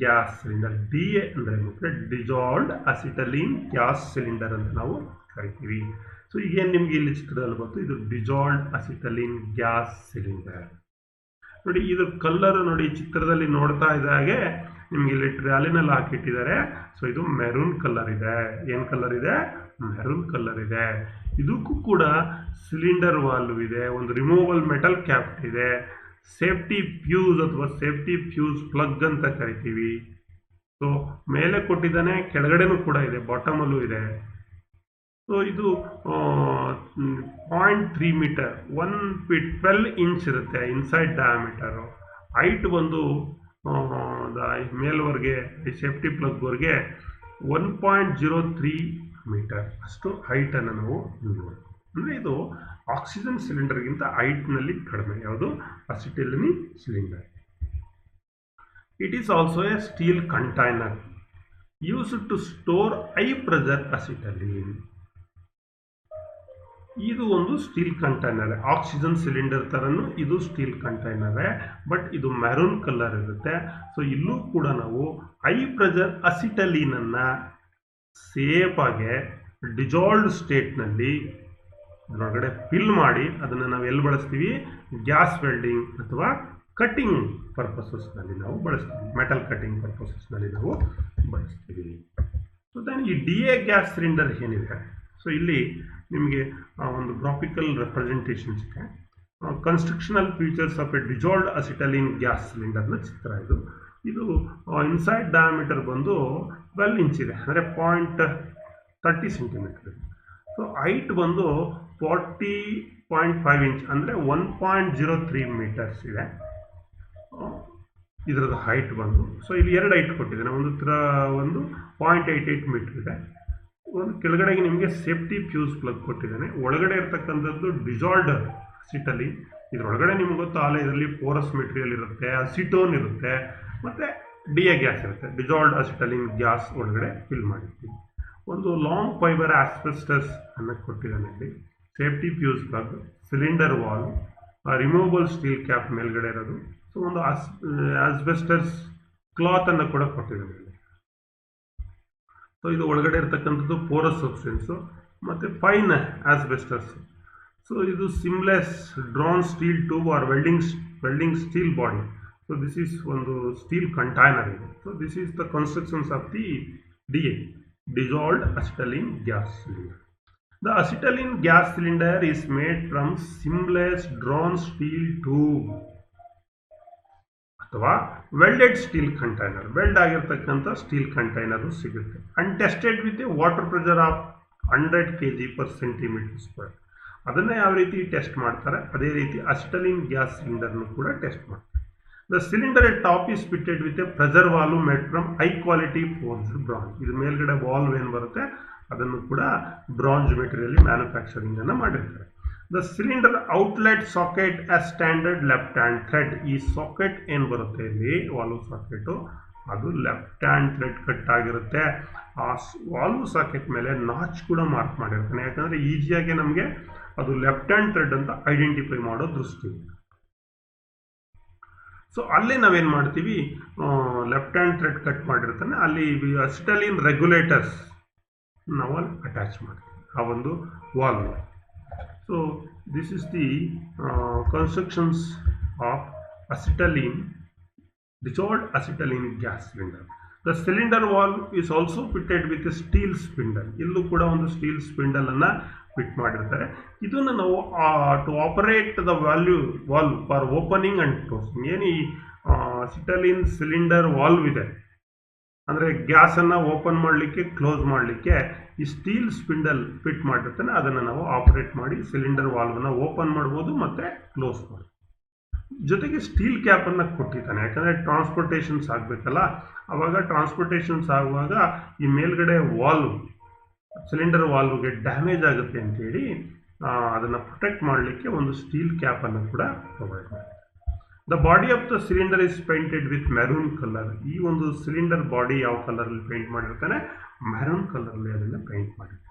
ಗ್ಯಾಸ್ ಸಿಲಿಂಡರ್. DA ಅಂದರೆ ಡಿಸಾಲ್ವ್ಡ್ ಅಸಿಟಲೀನ್ ಗ್ಯಾಸ್ ಸಿಲಿಂಡರ್ ಅಂತ ನಾವು ಕರಿತೀವಿ. ಸೊ ಈಗೇನು ನಿಮಗೆ ಇಲ್ಲಿ ಚಿತ್ರದಲ್ಲಿ ಬಂತು, ಇದು ಡಿಸಾಲ್ವ್ಡ್ ಅಸಿಟಲೀನ್ ಗ್ಯಾಸ್ ಸಿಲಿಂಡರ್. ನೋಡಿ ಇದ್ರ ಕಲರ್ ನೋಡಿ, ಚಿತ್ರದಲ್ಲಿ ನೋಡ್ತಾ ಇದ್ದಾಗೆ ನಿಮ್ಗೆ ಇಲ್ಲಿ ಟ್ರ್ಯಾಲಿನಲ್ಲಿ ಹಾಕಿಟ್ಟಿದ್ದಾರೆ. ಸೊ ಇದು ಮೆರೂನ್ ಕಲರ್ ಇದೆ. ಏನು ಕಲರ್ ಇದೆ? ಮೆರೂನ್ ಕಲರ್ ಇದೆ. ಇದಕ್ಕೂ ಕೂಡ ಸಿಲಿಂಡರ್ ವಾಲ್ವ್ ಇದೆ, ಒಂದು ರಿಮೂವಲ್ ಮೆಟಲ್ ಕ್ಯಾಪ್ ಇದೆ, ಸೇಫ್ಟಿ ಫ್ಯೂಸ್ ಅಥವಾ ಸೇಫ್ಟಿ ಫ್ಯೂಸ್ ಪ್ಲಗ್ ಅಂತ ಕರಿತೀವಿ. ಸೊ ಮೇಲೆ ಕೊಟ್ಟಿದ್ದಾನೆ, ಕೆಳಗಡೆನೂ ಕೂಡ ಇದೆ, ಬಾಟಮಲ್ಲೂ ಇದೆ. ಸೊ ಇದು 0.3 ಮೀಟರ್, 1 ಫೀಟ್ 12 ಇಂಚ್ ಇರುತ್ತೆ ಇನ್ಸೈಡ್ ಡಯಾಮೀಟರು. ಹೈಟ್ ಬಂದು ಮೇಲ್ವರೆಗೆ ಸೇಫ್ಟಿ ಪ್ಲಗ್ವರೆಗೆ 1.03 ಮೀಟರ್ ಅಷ್ಟು ಹೈಟನ್ನು ನಾವು ನೋಡ್ತೀವಿ. ಅಂದರೆ ಇದು ಆಕ್ಸಿಜನ್ ಸಿಲಿಂಡರ್ಗಿಂತ ಹೈಟ್ನಲ್ಲಿ ಕಡಿಮೆ. ಯಾವುದು? Acetylene cylinder. It is also a steel container used to store high pressure acetylene. ಇದು ಒಂದು ಸ್ಟೀಲ್ ಕಂಟೈನರ್. ಆಕ್ಸಿಜನ್ ಸಿಲಿಂಡರ್ ಥರನೂ ಇದು ಸ್ಟೀಲ್ ಕಂಟೈನರೇ, ಬಟ್ ಇದು ಮೆರೂನ್ ಕಲರ್ ಇರುತ್ತೆ. ಸೊ ಇಲ್ಲೂ ಕೂಡ ನಾವು ಹೈ ಪ್ರೆಷರ್ ಅಸಿಟಲೀನನ್ನು ಸೇಫಾಗಿ ಡಿಸಾಲ್ವ್ಡ್ ಸ್ಟೇಟ್ನಲ್ಲಿ ಅದರೊಳಗಡೆ ಫಿಲ್ ಮಾಡಿ ಅದನ್ನು ನಾವು ಎಲ್ಲಿ ಬಳಸ್ತೀವಿ? ಗ್ಯಾಸ್ ವೆಲ್ಡಿಂಗ್ ಅಥವಾ ಕಟ್ಟಿಂಗ್ ಪರ್ಪಸಸ್ನಲ್ಲಿ ನಾವು ಬಳಸ್ತೀವಿ, ಮೆಟಲ್ ಕಟ್ಟಿಂಗ್ ಪರ್ಪಸಸ್ನಲ್ಲಿ ನಾವು ಬಳಸ್ತೀವಿ. ಸೊ ದೆನ್ ಈ DA ಗ್ಯಾಸ್ ಸಿಲಿಂಡರ್ ಏನಿದೆ, ಸೊ ಇಲ್ಲಿ ನಿಮಗೆ ಒಂದು ಗ್ರಾಫಿಕಲ್ ರೆಪ್ರೆಸೆಂಟೇಷನ್ಸ್ ಇದೆ. Constructional features of A dissolved ಅಸಿಟಲೀನ್ gas ಸಿಲಿಂಡರ್ನ ಚಿತ್ರ ಇದು. ಇದು ಇನ್ಸೈಡ್ ಡಯಾಮೀಟರ್ ಬಂದು 12 ಇಂಚ್ ಇದೆ, ಅಂದರೆ 0.30 ಸೆಂಟಿಮೀಟರ್ ಇದೆ. ಸೊ ಹೈಟ್ ಬಂದು 40.5 ಇಂಚ್, ಅಂದರೆ 1.03 ಮೀಟರ್ಸ್ ಇದೆ ಇದರದ್ದು ಹೈಟ್ ಬಂದು. ಸೊ ಇಲ್ಲಿ 2 ಹೈಟ್ ಕೊಟ್ಟಿದ್ದೇನೆ, ಒಂದು 0.88 ಮೀಟರ್ ಇದೆ, ಒಂದು ಕೆಳಗಡೆಗೆ ನಿಮಗೆ ಸೇಫ್ಟಿ ಫ್ಯೂಸ್ ಪ್ಲಗ್ ಕೊಟ್ಟಿದ್ದಾನೆ. ಒಳಗಡೆ ಇರ್ತಕ್ಕಂಥದ್ದು ಡಿಸಾಲ್ವ್ಡ್ ಅಸಿಟಲಿನ್. ಇದರೊಳಗಡೆ ನಿಮ್ಗೆ ಗೊತ್ತು ಆಲೆ ಇದರಲ್ಲಿ ಪೋರಸ್ ಮೆಟೀರಿಯಲ್ ಇರುತ್ತೆ, ಅಸಿಟೋನ್ ಇರುತ್ತೆ, ಮತ್ತು DA ಗ್ಯಾಸ್ ಇರುತ್ತೆ. ಡಿಸಾಲ್ವ್ಡ್ ಅಸಿಟಲಿನ್ ಗ್ಯಾಸ್ ಒಳಗಡೆ ಫಿಲ್ ಮಾಡಿರ್ತೀವಿ. ಒಂದು ಲಾಂಗ್ ಫೈಬರ್ ಆಸ್ಬೆಸ್ಟಸ್ ಅನ್ನು ಕೊಟ್ಟಿದ್ದಾನೆ ಇಲ್ಲಿ, safety fuse plug, cylinder wall, removable steel cap ಮೇಲ್ಗಡೆ ಇರೋದು. ಸೊ ಒಂದು ಆಸ್ಬೆಸ್ಟಸ್ ಕ್ಲಾತನ್ನು ಕೂಡ ಕೊಟ್ಟಿದ್ದಾನೆ ಇಲ್ಲಿ. ಸೊ ಇದು ಒಳಗಡೆ ಇರ್ತಕ್ಕಂಥದ್ದು ಪೋರಸ್ ಸಬ್ಸ್ಟೆನ್ಸು ಮತ್ತು ಫೈನ್ ಆಸ್ಬೆಸ್ಟಸ್. ಸೊ ಇದು seamless drawn steel tube or welding steel body. So this is ಒಂದು ಸ್ಟೀಲ್ ಕಂಟೈನರ್ ಇದೆ. So this is the constructions of the DA, dissolved acetylene gas cylinder. The acetylene gas cylinder is made from seamless drawn steel tube ಅಥವಾ welded steel container. Weld ಆಗಿರ್ತಕ್ಕಂಥ steel container ಸಿಗುತ್ತೆ. And tested with A water pressure of 100 kg/cm². ಅದನ್ನು ಯಾವ ರೀತಿ test ಮಾಡ್ತಾರೆ ಅದೇ ರೀತಿ acetylene gas ಸಿಲಿಂಡರ್ನು ಕೂಡ ಟೆಸ್ಟ್ ಮಾಡ್ತಾರೆ. The cylinder at top is fitted with A pressure valve made from high quality forced bronze. ಇದು ಮೇಲ್ಗಡೆ ವಾಲ್ವ್ ಏನು ಬರುತ್ತೆ ಅದನ್ನು ಕೂಡ ಬ್ರಾಂಜ್ ಮೆಟೀರಿಯಲ್ ಮ್ಯಾನುಫ್ಯಾಕ್ಚರಿಂಗ್ ಅನ್ನು ಮಾಡಿರ್ತಾರೆ. The cylinder outlet socket as standard left hand thread. ಈ ಸಾಕೆಟ್ ಏನು ಬರುತ್ತೆ ಇಲ್ಲಿ ವಾಲ್ವ್ ಸಾಕೆಟು, ಅದು ಲೆಫ್ಟ್ ಹ್ಯಾಂಡ್ ಥ್ರೆಡ್ ಕಟ್ ಆಗಿರುತ್ತೆ. ಆ ವಾಲ್ವ್ ಸಾಕೆಟ್ ಮೇಲೆ ನಾಚ್ ಕೂಡ ಮಾರ್ಕ್ ಮಾಡಿರ್ತಾನೆ, ಯಾಕಂದರೆ ಈಸಿಯಾಗಿ ನಮಗೆ ಅದು ಲೆಫ್ಟ್ ಹ್ಯಾಂಡ್ ಥ್ರೆಡ್ ಅಂತ ಐಡೆಂಟಿಫೈ ಮಾಡೋ ದೃಷ್ಟಿಯಿಂದ. ಸೊ ಅಲ್ಲಿ ನಾವೇನು ಮಾಡ್ತೀವಿ, ಲೆಫ್ಟ್ ಹ್ಯಾಂಡ್ ಥ್ರೆಡ್ ಕಟ್ ಮಾಡಿರ್ತಾನೆ, ಅಲ್ಲಿ ಅಸಿಟಲಿನ್ ರೆಗ್ಯುಲೇಟರ್ಸ್ ನಾವು ಅಲ್ಲಿ ಅಟ್ಯಾಚ್ ಮಾಡ್ತೀವಿ ಆ ಒಂದು valve. So this is the constructions of acetylene, dissolved acetylene gas cylinder. The cylinder valve is also fitted with a steel spindle. ಇಲ್ಲೂ ಕೂಡ ಒಂದು ಸ್ಟೀಲ್ ಸ್ಪಿಂಡಲ್ ಅನ್ನ ಫಿಟ್ ಮಾಡಿರ್ತಾರೆ. ಇದನ್ನು ನಾವು to operate the valve for opening and closing. ಏನು ಈ acetylene cylinder valve ಇದೆ ಅಂದರೆ ಗ್ಯಾಸನ್ನು ಓಪನ್ ಮಾಡಲಿಕ್ಕೆ ಕ್ಲೋಸ್ ಮಾಡಲಿಕ್ಕೆ ಈ ಸ್ಟೀಲ್ ಸ್ಪಿಂಡಲ್ ಫಿಟ್ ಮಾಡಿರ್ತಾನೆ, ಅದನ್ನು ನಾವು ಆಪರೇಟ್ ಮಾಡಿ ಸಿಲಿಂಡರ್ ವಾಲ್ವನ್ನ ಓಪನ್ ಮಾಡ್ಬೋದು ಮತ್ತು ಕ್ಲೋಸ್ ಮಾಡ್ಬೋದು. ಜೊತೆಗೆ ಸ್ಟೀಲ್ ಕ್ಯಾಪನ್ನು ಕೊಟ್ಟಿದ್ದಾನೆ, ಯಾಕಂದರೆ ಟ್ರಾನ್ಸ್ಪೋರ್ಟೇಷನ್ಸ್ ಆಗಬೇಕಲ್ಲ. ಆವಾಗ ಟ್ರಾನ್ಸ್ಪೋರ್ಟೇಷನ್ಸ್ ಆಗುವಾಗ ಈ ಮೇಲ್ಗಡೆ ವಾಲ್ವ್ ಸಿಲಿಂಡರ್ ವಾಲ್ವ್ಗೆ ಡ್ಯಾಮೇಜ್ ಆಗುತ್ತೆ ಅಂತೇಳಿ ಅದನ್ನು ಪ್ರೊಟೆಕ್ಟ್ ಮಾಡಲಿಕ್ಕೆ ಒಂದು ಸ್ಟೀಲ್ ಕ್ಯಾಪನ್ನು ಕೂಡ ಪ್ರೊವೈಡ್ ಮಾಡಿದೆ. The body of the cylinder is painted with maroon colour. ಈ ಒಂದು ಸಿಲಿಂಡರ್ ಬಾಡಿ ಯಾವ ಕಲರಲ್ಲಿ ಪೇಂಟ್ ಮಾಡಿರ್ತಾನೆ, ಮೆರೂನ್ ಕಲರಲ್ಲಿ ಅದನ್ನು ಪೇಂಟ್ ಮಾಡಿರ್ತಾರೆ.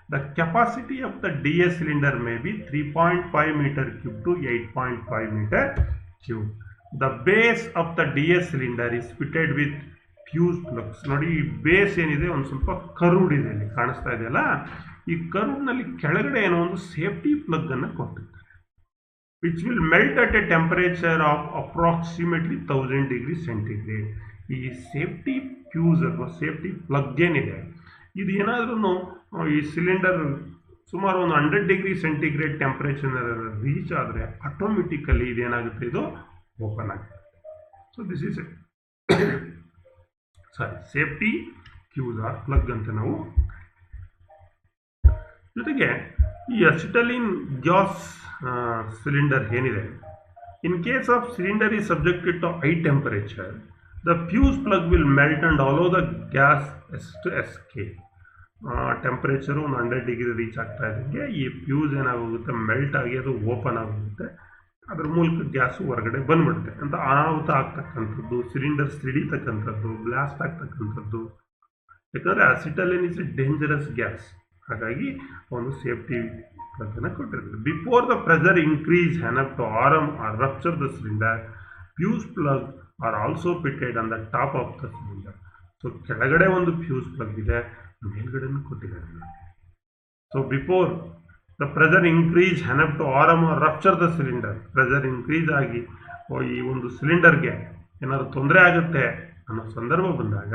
The capacity of the DA cylinder may be 3.5 meter cube to 8.5 meter cube. The base of the DA cylinder is fitted with fuse plugs. ನೋಡಿ, ಈ ಬೇಸ್ ಏನಿದೆ ಒಂದು ಸ್ವಲ್ಪ ಕರ್ವ್ಡ್ ಇದೆ, ಇಲ್ಲಿ ಕಾಣಿಸ್ತಾ ಇದೆಯಲ್ಲ, ಈ ಕರ್ವ್ನಲ್ಲಿ ಕೆಳಗಡೆ ಏನೋ ಒಂದು ಸೇಫ್ಟಿ ಪ್ಲಗ್ ಅನ್ನು ಕೊಟ್ಟಿರ್ತಾರೆ, which will melt at a temperature of approximately 1000 degree centigrade. ಈ ಸೇಫ್ಟಿ ಫ್ಯೂಸ್ ಅಥವಾ ಸೇಫ್ಟಿ ಪ್ಲಗ್ ಏನಿದೆ, ಇದು ಏನಾದ್ರೂ ಈ ಸಿಲಿಂಡರ್ ಸುಮಾರು ಒಂದು 100 ಡಿಗ್ರಿ ಸೆಂಟಿಗ್ರೇಡ್ ಟೆಂಪರೇಚರ್ ರೀಚ್ ಆದರೆ ಆಟೋಮೆಟಿಕಲಿ ಇದೇನಾಗುತ್ತೆ, ಇದು ಓಪನ್ ಆಗುತ್ತೆ. So this is safety fuse or plug ಅಂತ ನಾವು. ಜೊತೆಗೆ ಈ ಅಸಿಟಲಿನ್ ಗ್ಯಾಸ್ ಸಿಲಿಂಡರ್ ಏನಿದೆ, in case of cylinder is subjected to high temperature, the fuse plug will melt and hello the gas to escape. Temperature ಒಂದು 100 degree reach ಆಗ್ತಾ ಇದ್ದಂಗೆ ಈ fuse ಏನಾಗೋಗುತ್ತೆ, melt ಆಗಿ ಅದು ಓಪನ್ ಆಗೋಗುತ್ತೆ, ಅದ್ರ ಮೂಲಕ ಗ್ಯಾಸು ಹೊರಗಡೆ ಬಂದ್ಬಿಡುತ್ತೆ ಅಂತ. ಅನಾಹುತ ಆಗ್ತಕ್ಕಂಥದ್ದು, ಸಿಲಿಂಡರ್ ಸಿಡಿತಕ್ಕಂಥದ್ದು, ಬ್ಲಾಸ್ಟ್ ಆಗ್ತಕ್ಕಂಥದ್ದು. ಯಾಕಂದರೆ acetylene is a dangerous gas, ಹಾಗಾಗಿ ಒಂದು ಸೇಫ್ಟಿ ಪ್ಲಗ್ಗನ್ನು ಕೊಟ್ಟಿರ್ತಾರೆ. Before the pressure increase enough to harm or rupture the cylinder, fuse plug are also fitted on the top of the cylinder. So ಕೆಳಗಡೆ ಒಂದು fuse plug ಇದೆ, ಮೇಲ್ಗಡೆನೂ ಕೊಟ್ಟಿದ್ದಾರೆ. So before the pressure increase enough to harm or rupture the cylinder, pressure increase ಆಗಿ ಈ ಒಂದು ಸಿಲಿಂಡರ್ಗೆ ಏನಾದರೂ ತೊಂದರೆ ಆಗುತ್ತೆ ಅನ್ನೋ ಸಂದರ್ಭ ಬಂದಾಗ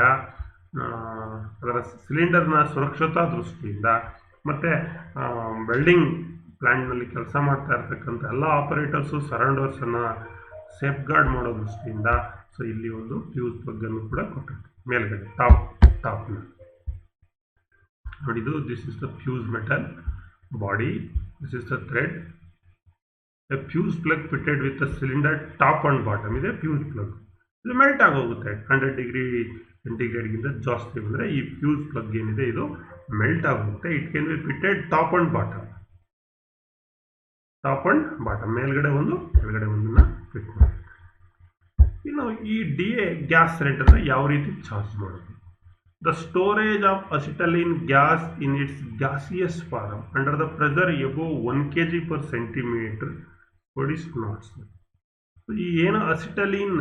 ಅದರ ಸಿಲಿಂಡರ್ನ ಸುರಕ್ಷತಾ ದೃಷ್ಟಿಯಿಂದ ಮತ್ತು ವೆಲ್ಡಿಂಗ್ ಪ್ಲ್ಯಾಂಟ್ನಲ್ಲಿ ಕೆಲಸ ಮಾಡ್ತಾ ಇರ್ತಕ್ಕಂಥ ಎಲ್ಲ ಆಪರೇಟರ್ಸು ಸರೌಂಡರ್ಸನ್ನು ಸೇಫ್ ಗಾರ್ಡ್ ಮಾಡೋ ದೃಷ್ಟಿಯಿಂದ ಸೊ ಇಲ್ಲಿ ಒಂದು ಫ್ಯೂಸ್ ಪ್ಲಗ್ಗನ್ನು ಕೂಡ ಕೊಟ್ಟಿರ್ತೀವಿ ಮೇಲ್ಗಡೆ ಟಾಪ್ನ. ನೋಡಿದ್ದು, this is the fuse metal body, this is the thread. A fuse plug fitted with the cylinder top and bottom ಇದೆ ಫ್ಯೂಸ್ ಪ್ಲಗ್. ಇದು ಮೆಲ್ಟ್ ಆಗೋಗುತ್ತೆ 100 ಡಿಗ್ರಿ ಸೆಂಟಿಗ್ರೇಡ್ಗಿಂತ ಜಾಸ್ತಿ ಬಂದರೆ ಈ ಫ್ಯೂಸ್ ಪ್ಲಗ್ ಏನಿದೆ ಇದು ಮೆಲ್ಟ್ ಆಗುತ್ತೆ. It can be fitted top and bottom, ಮೇಲ್ಗಡೆ ಒಂದು ಕೆಳಗಡೆ ಒಂದನ್ನು ಫಿಟ್ ಮಾಡಿ. ಇನ್ನು ಈ DA ಗ್ಯಾಸ್ ಸಿಲಿಂಡರ್ನ ಯಾವ ರೀತಿ ಚಾರ್ಜ್ ಮಾಡೋದು? The storage of acetylene gas in its gaseous form under the pressure above 1 kg per centimeter is not. ಈ ಏನು ಅಸಿಟಲಿನ್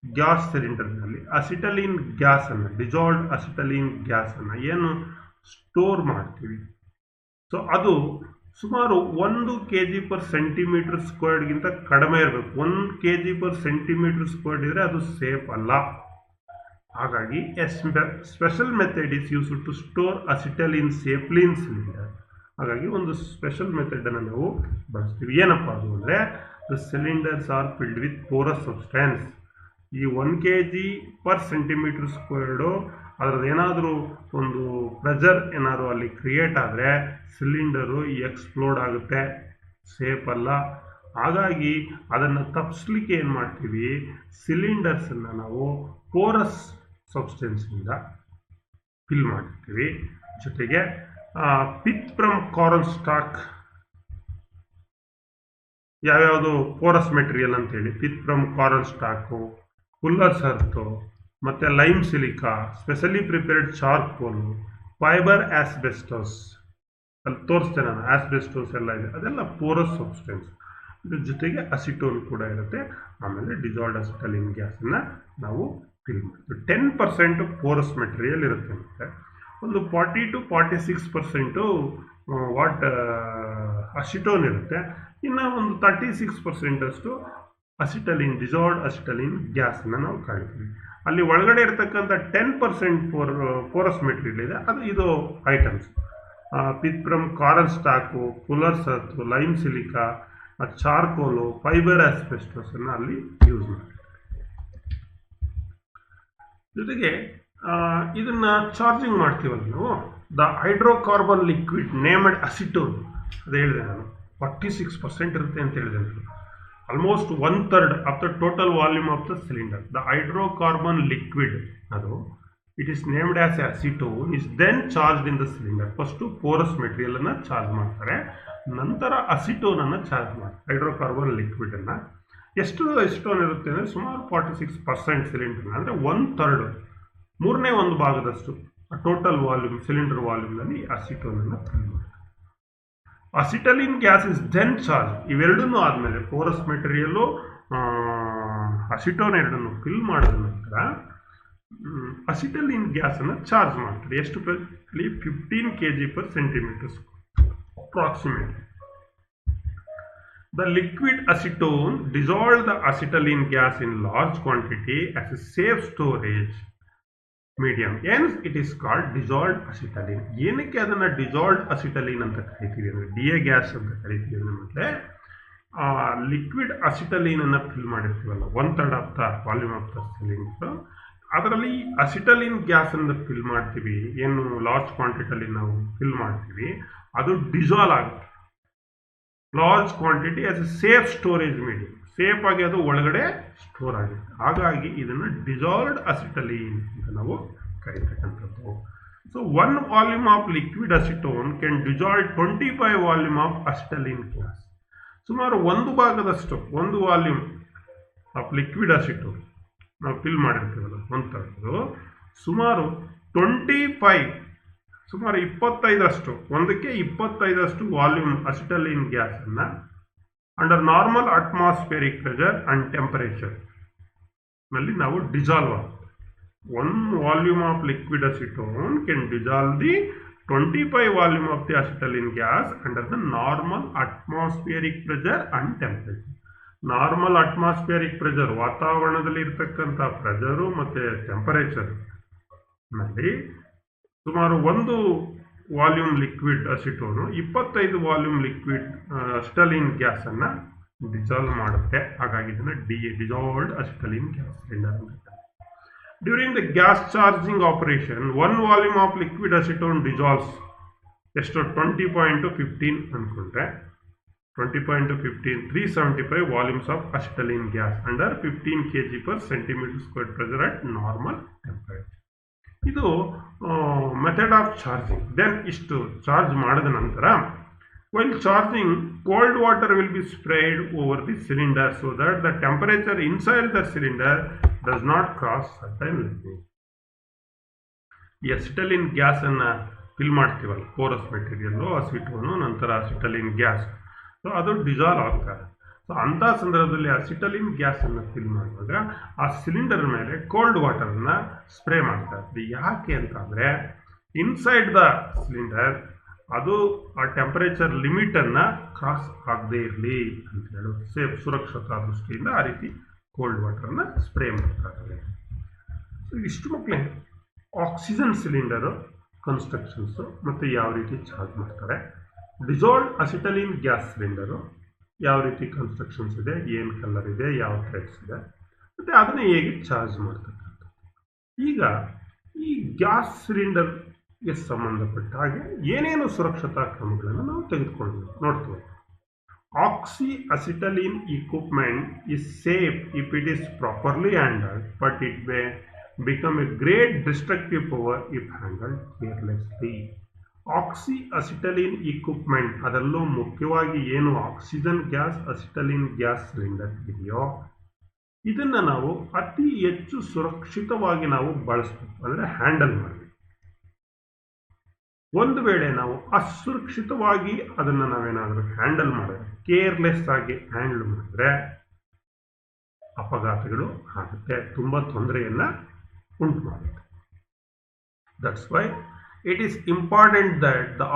ಗ್ಯಾಸ್ ಸಿಲಿಂಡರ್ನಲ್ಲಿ ಅಸಿಟಲಿನ್ ಗ್ಯಾಸನ್ನು, ಡಿಸಾಲ್ವ್ಡ್ ಅಸಿಟಲಿನ್ ಗ್ಯಾಸನ್ನು ಏನು ಸ್ಟೋರ್ ಮಾಡ್ತೀವಿ, ಸೊ ಅದು ಸುಮಾರು 1 kg per centimeter ಸ್ಕ್ವೇರ್ಡ್ಗಿಂತ ಕಡಿಮೆ ಇರಬೇಕು. 1 kg per centimeter ಸ್ಕ್ವೇರ್ಡ್ ಇದ್ದರೆ ಅದು ಸೇಫ್ ಅಲ್ಲ. ಹಾಗಾಗಿ special method is use to store acetylene safely in cylinder. ಹಾಗಾಗಿ ಒಂದು ಸ್ಪೆಷಲ್ ಮೆಥಡನ್ನು ನಾವು ಬಳಸ್ತೀವಿ. ಏನಪ್ಪ ಅದು ಅಂದರೆ, the cylinders are filled with porous substance. ಈ 1 kg per centimeter ಸ್ಕ್ವೇರ್ಡು ಅದರದ್ದು ಏನಾದರೂ ಒಂದು ಪ್ರೆಷರ್ ಏನಾದರೂ ಅಲ್ಲಿ ಕ್ರಿಯೇಟ್ ಆದರೆ ಸಿಲಿಂಡರು ಎಕ್ಸ್ಪ್ಲೋಡ್ ಆಗುತ್ತೆ, ಸೇಫ್ ಅಲ್ಲ. ಹಾಗಾಗಿ ಅದನ್ನು ತಪ್ಪಿಸ್ಲಿಕ್ಕೆ ಏನು ಮಾಡ್ತೀವಿ, ಸಿಲಿಂಡರ್ಸನ್ನು ನಾವು ಪೋರಸ್ ಸಬ್ಸ್ಟೆನ್ಸಿಂದ ಫಿಲ್ ಮಾಡ್ತೀವಿ. ಜೊತೆಗೆ ಪಿತ್ ಫ್ರಮ್ ಕಾರ್ನ್ ಸ್ಟಾಕ್, ಯಾವ್ಯಾವುದು ಪೋರಸ್ ಮೆಟೀರಿಯಲ್ ಅಂತೇಳಿ, pith from corn stalk, fuller's earth, ಮತ್ತು lime silica, specially prepared charcoal, fibre asbestos, ಅಲ್ಲಿ ತೋರಿಸ್ತೇನೆ ನಾನು, ಆಸ್ಬೆಸ್ಟೋಸ್ ಎಲ್ಲ ಇದೆ, ಅದೆಲ್ಲ ಪೋರಸ್ ಸಬ್ಸ್ಟೆನ್ಸ್. ಇದ್ರ ಜೊತೆಗೆ ಅಸಿಟೋನ್ ಕೂಡ ಇರುತ್ತೆ. ಆಮೇಲೆ ಡಿಸಾಲ್ವ್ಡ್ ಅಸಿಟಲಿನ್ ಗ್ಯಾಸನ್ನು ನಾವು ಫಿಲ್ ಮಾಡ್ತೀವಿ. 10% ಪೋರಸ್ ಮೆಟೀರಿಯಲ್ ಇರುತ್ತೆ. ಮತ್ತು ಒಂದು 40 to 46% ಅಸಿಟೋನ್ ಇರುತ್ತೆ. ಇನ್ನು ಒಂದು 36% ಅಷ್ಟು ಅಸಿಟಲಿನ್, ಡಿಸಾಲ್ವ್ಡ್ ಅಸಿಟಲಿನ್ ಗ್ಯಾಸನ್ನು ನಾವು ಕಾಣ್ತೀವಿ. ಅಲ್ಲಿ ಒಳಗಡೆ ಇರತಕ್ಕಂಥ 10% ಪೋರಸ್ ಮೆಟೀರಿಯಲ್ ಇದೆ, ಅದು ಇದು items pith from corn stalk, fuller's earth, lime silica, charcoal, fibre ಆಸ್ಬೆಸ್ಟೋಸನ್ನು ಅಲ್ಲಿ ಯೂಸ್ ಮಾಡಿ. ಜೊತೆಗೆ ಇದನ್ನು ಚಾರ್ಜಿಂಗ್ ಮಾಡ್ತೀವಲ್ಲ ನಾವು, the hydrocarbon liquid named acetone, ಅದು ಹೇಳಿದೆ ನಾನು 46% ಇರುತ್ತೆ ಅಂತ ಹೇಳಿದೆ ನಾನು. Almost 1/3 of the total volume of the cylinder. The hydrocarbon liquid ಅದು it is named as acetone is then charged in the cylinder. First porous material ಅನ್ನು ಚಾರ್ಜ್ ಮಾಡ್ತಾರೆ, ನಂತರ ಅಸಿಟೋನ್ ಅನ್ನು ಚಾರ್ಜ್ ಮಾಡ್ತಾರೆ, ಹೈಡ್ರೋಕಾರ್ಬನ್ ಲಿಕ್ವಿಡ್ ಅನ್ನು. ಎಷ್ಟು ಅಸಿಟೋನ್ ಇರುತ್ತೆ ಅಂದರೆ ಸುಮಾರು 46% ಸಿಲಿಂಡರ್, ಅಂದರೆ 1/3, 1/3 ಭಾಗದಷ್ಟು ಟೋಟಲ್ ವಾಲ್ಯೂಮ್, ಸಿಲಿಂಡರ್ ವಾಲ್ಯೂಮ್ನಲ್ಲಿ ಅಸಿಟೋನ್ ಅನ್ನು ಫಿಲ್ ಮಾಡ್ತಾರೆ. Acetylene gas is then charge. ಇವೆರಡನ್ನೂ ಆದಮೇಲೆ ಪೋರಸ್ ಮೆಟೀರಿಯಲ್ಲು ಅಸಿಟೋನ್ ಎರಡನ್ನು ಫಿಲ್ ಮಾಡಿದ ನಂತರ ಅಸಿಟಲಿನ್ ಗ್ಯಾಸನ್ನು ಚಾರ್ಜ್ ಮಾಡ್ತಾರೆ. ಎಷ್ಟು ಪ್ರತಿ 15 kg/cm approximately. The liquid acetone dissolve the acetylene gas in large quantity as a safe storage medium. Hence it is called dissolved acetylene. ಏನಕ್ಕೆ ಅದನ್ನು ಡಿಸಾಲ್ವ್ಡ್ ಅಸಿಟಲಿನ್ ಅಂತ ಕರಿತೀವಿ ಅಂದರೆ DA ಗ್ಯಾಸ್ ಅಂತ ಕರಿತೀವಿ ಅಂದರೆ ಲಿಕ್ವಿಡ್ ಅಸಿಟಲೀನನ್ನು ಫಿಲ್ ಮಾಡಿರ್ತೀವಲ್ಲ 1/3 of the volume of the cylinder, ಅದರಲ್ಲಿ ಅಸಿಟಲಿನ್ ಗ್ಯಾಸನ್ನು ಫಿಲ್ ಮಾಡ್ತೀವಿ. ಏನು ಲಾರ್ಜ್ ಕ್ವಾಂಟಿಟಿಯಲ್ಲಿ ನಾವು ಫಿಲ್ ಮಾಡ್ತೀವಿ ಅದು ಡಿಸಾಲ್ವ್ ಆಗುತ್ತೆ large quantity as A safe storage medium. Safe ಆಗಿ ಅದು ಒಳಗಡೆ ಸ್ಟೋರ್ ಆಗುತ್ತೆ. ಹಾಗಾಗಿ ಇದನ್ನು ಡಿಸಾಲ್ವ್ಡ್ ಅಸಿಟಲೀನ್ ಅಂತ ನಾವು ಕರೀತಕ್ಕಂಥದ್ದು. So 1 volume of liquid acetone can dissolve 25 volume of acetylene gas. ಸುಮಾರು 1 ಭಾಗದಷ್ಟು, 1 ವಾಲ್ಯೂಮ್ ಆಫ್ ಲಿಕ್ವಿಡ್ ಅಸಿಟೋನ್ ನಾವು ಫಿಲ್ ಮಾಡಿರ್ತೀವಲ್ಲ 1/3, ಸುಮಾರು 25, ಸುಮಾರು 25 ಒಂದಕ್ಕೆ 25 ವಾಲ್ಯೂಮ್ ಅಸಿಟಲಿನ್ ಗ್ಯಾಸನ್ನು under normal atmospheric pressure and temperature ನಲ್ಲಿ ನಾವು ಡಿಸಾಲ್ವ್ ಆಗುತ್ತೆ. 1 volume of liquid acetone can dissolve the 25 volume of the acetylene gas under the normal atmospheric pressure and temperature. Normal atmospheric pressure, ವಾತಾವರಣದಲ್ಲಿ ಇರ್ತಕ್ಕಂಥ pressure ಮತ್ತು temperature ನಲ್ಲಿ ಸುಮಾರು 1 volume liquid acetone 25 volume liquid acetylene ಗ್ಯಾಸನ್ನು dissolve ಮಾಡುತ್ತೆ. ಹಾಗಾಗಿ ಇದನ್ನು dissolved acetylene gas cylinder ಅಂತ. During the gas charging operation 1 volume of liquid acetone dissolves ಎಷ್ಟು 20.15 ಅಂದ್ಕೊಂಡ್ರೆ 20.15 375 volumes of acetylene gas under 15 kg/cm² pressure at normal temperature. ಇದು method of charging. Then ಇಷ್ಟು charge ಮಾಡಿದ ನಂತರ while charging cold water will B spread over the cylinder so that the temperature inside the cylinder does not cross certain limit. ಈ acetylene ಗ್ಯಾಸನ್ನು fill ಮಾಡ್ತೀವಲ್ಲ Porus material ಅಸಿಟೋನು ನಂತರ acetylene gas, so ಅದು dissolve ಆಗ್ತಾರೆ. So ಅಂಥ ಸಂದರ್ಭದಲ್ಲಿ ಅಸಿಟಲಿನ್ ಗ್ಯಾಸನ್ನು fill ಮಾಡುವಾಗ ಆ ಸಿಲಿಂಡರ್ ಮೇಲೆ ಕೋಲ್ಡ್ ವಾಟರನ್ನು ಸ್ಪ್ರೇ ಮಾಡ್ತಾರೆ. ಯಾಕೆ ಅಂತಂದರೆ ಇನ್ಸೈಡ್ ದ ಸಿಲಿಂಡರ್ ಅದು ಆ ಟೆಂಪರೇಚರ್ ಲಿಮಿಟನ್ನು ಕ್ರಾಸ್ ಆಗದೇ ಇರಲಿ ಅಂತ ಹೇಳೋ ಸೇಫ್ ಸುರಕ್ಷತಾ ದೃಷ್ಟಿಯಿಂದ ಆ ರೀತಿ ಕೋಲ್ಡ್ ವಾಟರನ್ನು ಸ್ಪ್ರೇ ಮಾಡ್ತಾರೆ. ಸೊ ಇಷ್ಟು ಮಕ್ಕಳೇ ಆಕ್ಸಿಜನ್ ಸಿಲಿಂಡರು ಕನ್ಸ್ಟ್ರಕ್ಷನ್ಸು ಮತ್ತು ಯಾವ ರೀತಿ ಚಾರ್ಜ್ ಮಾಡ್ತಾರೆ, ಡಿಸಾಲ್ವ್ಡ್ ಅಸಿಟಲಿನ್ ಗ್ಯಾಸ್ ಸಿಲಿಂಡರು ಯಾವ ರೀತಿ ಕನ್ಸ್ಟ್ರಕ್ಷನ್ಸ್ ಇದೆ, ಏನು ಕಲರ್ ಇದೆ, ಯಾವ ಥ್ರೆಡ್ಸ್ ಇದೆ, ಮತ್ತು ಅದನ್ನು ಹೇಗೆ ಚಾರ್ಜ್ ಮಾಡ್ತಕ್ಕಂಥದ್ದು. ಈಗ ಈ ಗ್ಯಾಸ್ ಸಿಲಿಂಡರ್ಗೆ ಸಂಬಂಧಪಟ್ಟ ಹಾಗೆ ಏನೇನು ಸುರಕ್ಷತಾ ಕ್ರಮಗಳನ್ನು ನಾವು ತೆಗೆದುಕೊಂಡು ನೋಡ್ತೀವಿ. Oxy acetylene equipment is safe if it is properly handled, but it may become a great destructive power if handled carelessly. Oxy acetylene equipment, ಅದರಲ್ಲೂ ಮುಖ್ಯವಾಗಿ ಏನು oxygen gas acetylene gas cylinder ಇದೆಯೋ ಇದನ್ನು ನಾವು ಅತಿ ಹೆಚ್ಚು ಸುರಕ್ಷಿತವಾಗಿ ನಾವು ಬಳಸಬೇಕು, ಅಂದರೆ ಹ್ಯಾಂಡಲ್ ಮಾಡಬೇಕು. ಒಂದು ವೇಳೆ ನಾವು ಅಸುರಕ್ಷಿತವಾಗಿ ಅದನ್ನು ನಾವೇನಾದರೂ ಹ್ಯಾಂಡಲ್ ಮಾಡಿದ್ರೆ, ಕೇರ್ಲೆಸ್ ಆಗಿ ಹ್ಯಾಂಡಲ್ ಮಾಡಿದ್ರೆ ಅಪಘಾತಗಳು ಆಗುತ್ತೆ, ತುಂಬ ತೊಂದರೆಯನ್ನು ಉಂಟು ಮಾಡುತ್ತೆ. That's why it is important that the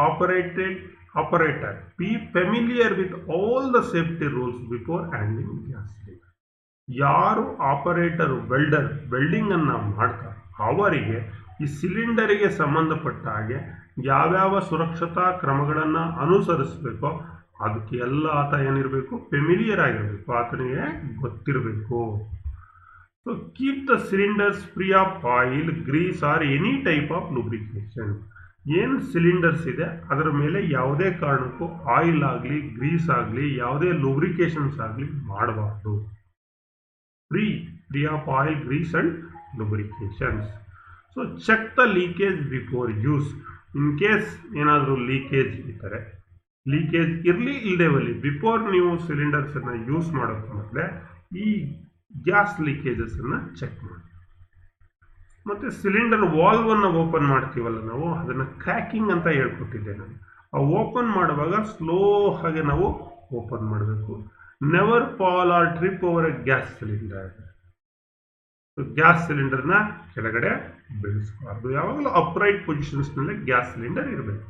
operator be familiar with all the safety rules before handling gas cylinder. ಯಾರು ಆಪರೇಟರ್ ವೆಲ್ಡಿಂಗ್ ಅನ್ನು ಮಾಡ್ತಾರೆ ಅವರಿಗೆ ಈ ಸಿಲಿಂಡರಿಗೆ ಸಂಬಂಧಪಟ್ಟ ಹಾಗೆ ಯಾವ್ಯಾವ ಸುರಕ್ಷತಾ ಕ್ರಮಗಳನ್ನು ಅನುಸರಿಸಬೇಕೋ ಅದಕ್ಕೆ ಎಲ್ಲ ಆತ ಏನಿರಬೇಕು, ಫೆಮಿಲಿಯರ್ ಆಗಿರಬೇಕು, ಆತನಿಗೆ ಗೊತ್ತಿರಬೇಕು. So keep the cylinders free of oil, grease or any type of lubrication. ಏನು ಸಿಲಿಂಡರ್ಸ್ ಇದೆ ಅದರ ಮೇಲೆ ಯಾವುದೇ ಕಾರಣಕ್ಕೂ ಆಯಿಲ್ ಆಗಲಿ ಗ್ರೀಸ್ ಆಗಲಿ ಯಾವುದೇ ಲುಬ್ರಿಕೇಶನ್ಸ್ ಆಗಲಿ ಮಾಡಬಾರ್ದು. Free of oil grease and lubrications. So check the leakage before use. In case ಏನಾದರೂ ಲೀಕೇಜ್ ಇದ್ದರೆ, ಲೀಕೇಜ್ ಇರಲಿ ಇಲ್ಲದೆ ಬರಲಿ, ಬಿಫೋರ್ ನೀವು ಸಿಲಿಂಡರ್ಸನ್ನು ಯೂಸ್ ಮಾಡೋಕ್ಕೆ ಮೊದಲೇ ಈ ಗ್ಯಾಸ್ ಲೀಕೇಜಸನ್ನು ಚೆಕ್ ಮಾಡಿ. ಮತ್ತು ಸಿಲಿಂಡರ್ ವಾಲ್ವನ್ನು ಓಪನ್ ಮಾಡ್ತೀವಲ್ಲ ನಾವು, ಅದನ್ನು ಕ್ರ್ಯಾಕಿಂಗ್ ಅಂತ ಹೇಳ್ಕೊಟ್ಟಿದ್ದೆ ನಾನು. ಆ ಓಪನ್ ಮಾಡುವಾಗ ಸ್ಲೋ ಆಗಿ ನಾವು ಓಪನ್ ಮಾಡಬೇಕು. Never fall or trip over a gas cylinder. Gas ಸಿಲಿಂಡರ್ನ ಕೆಳಗಡೆ ಬೀಳಿಸಬಾರ್ದು. ಯಾವಾಗಲೂ ಅಪ್ರೈಟ್ ಪೊಸಿಷನ್ಸ್ನಲ್ಲಿ ಗ್ಯಾಸ್ ಸಿಲಿಂಡರ್ ಇರಬೇಕು.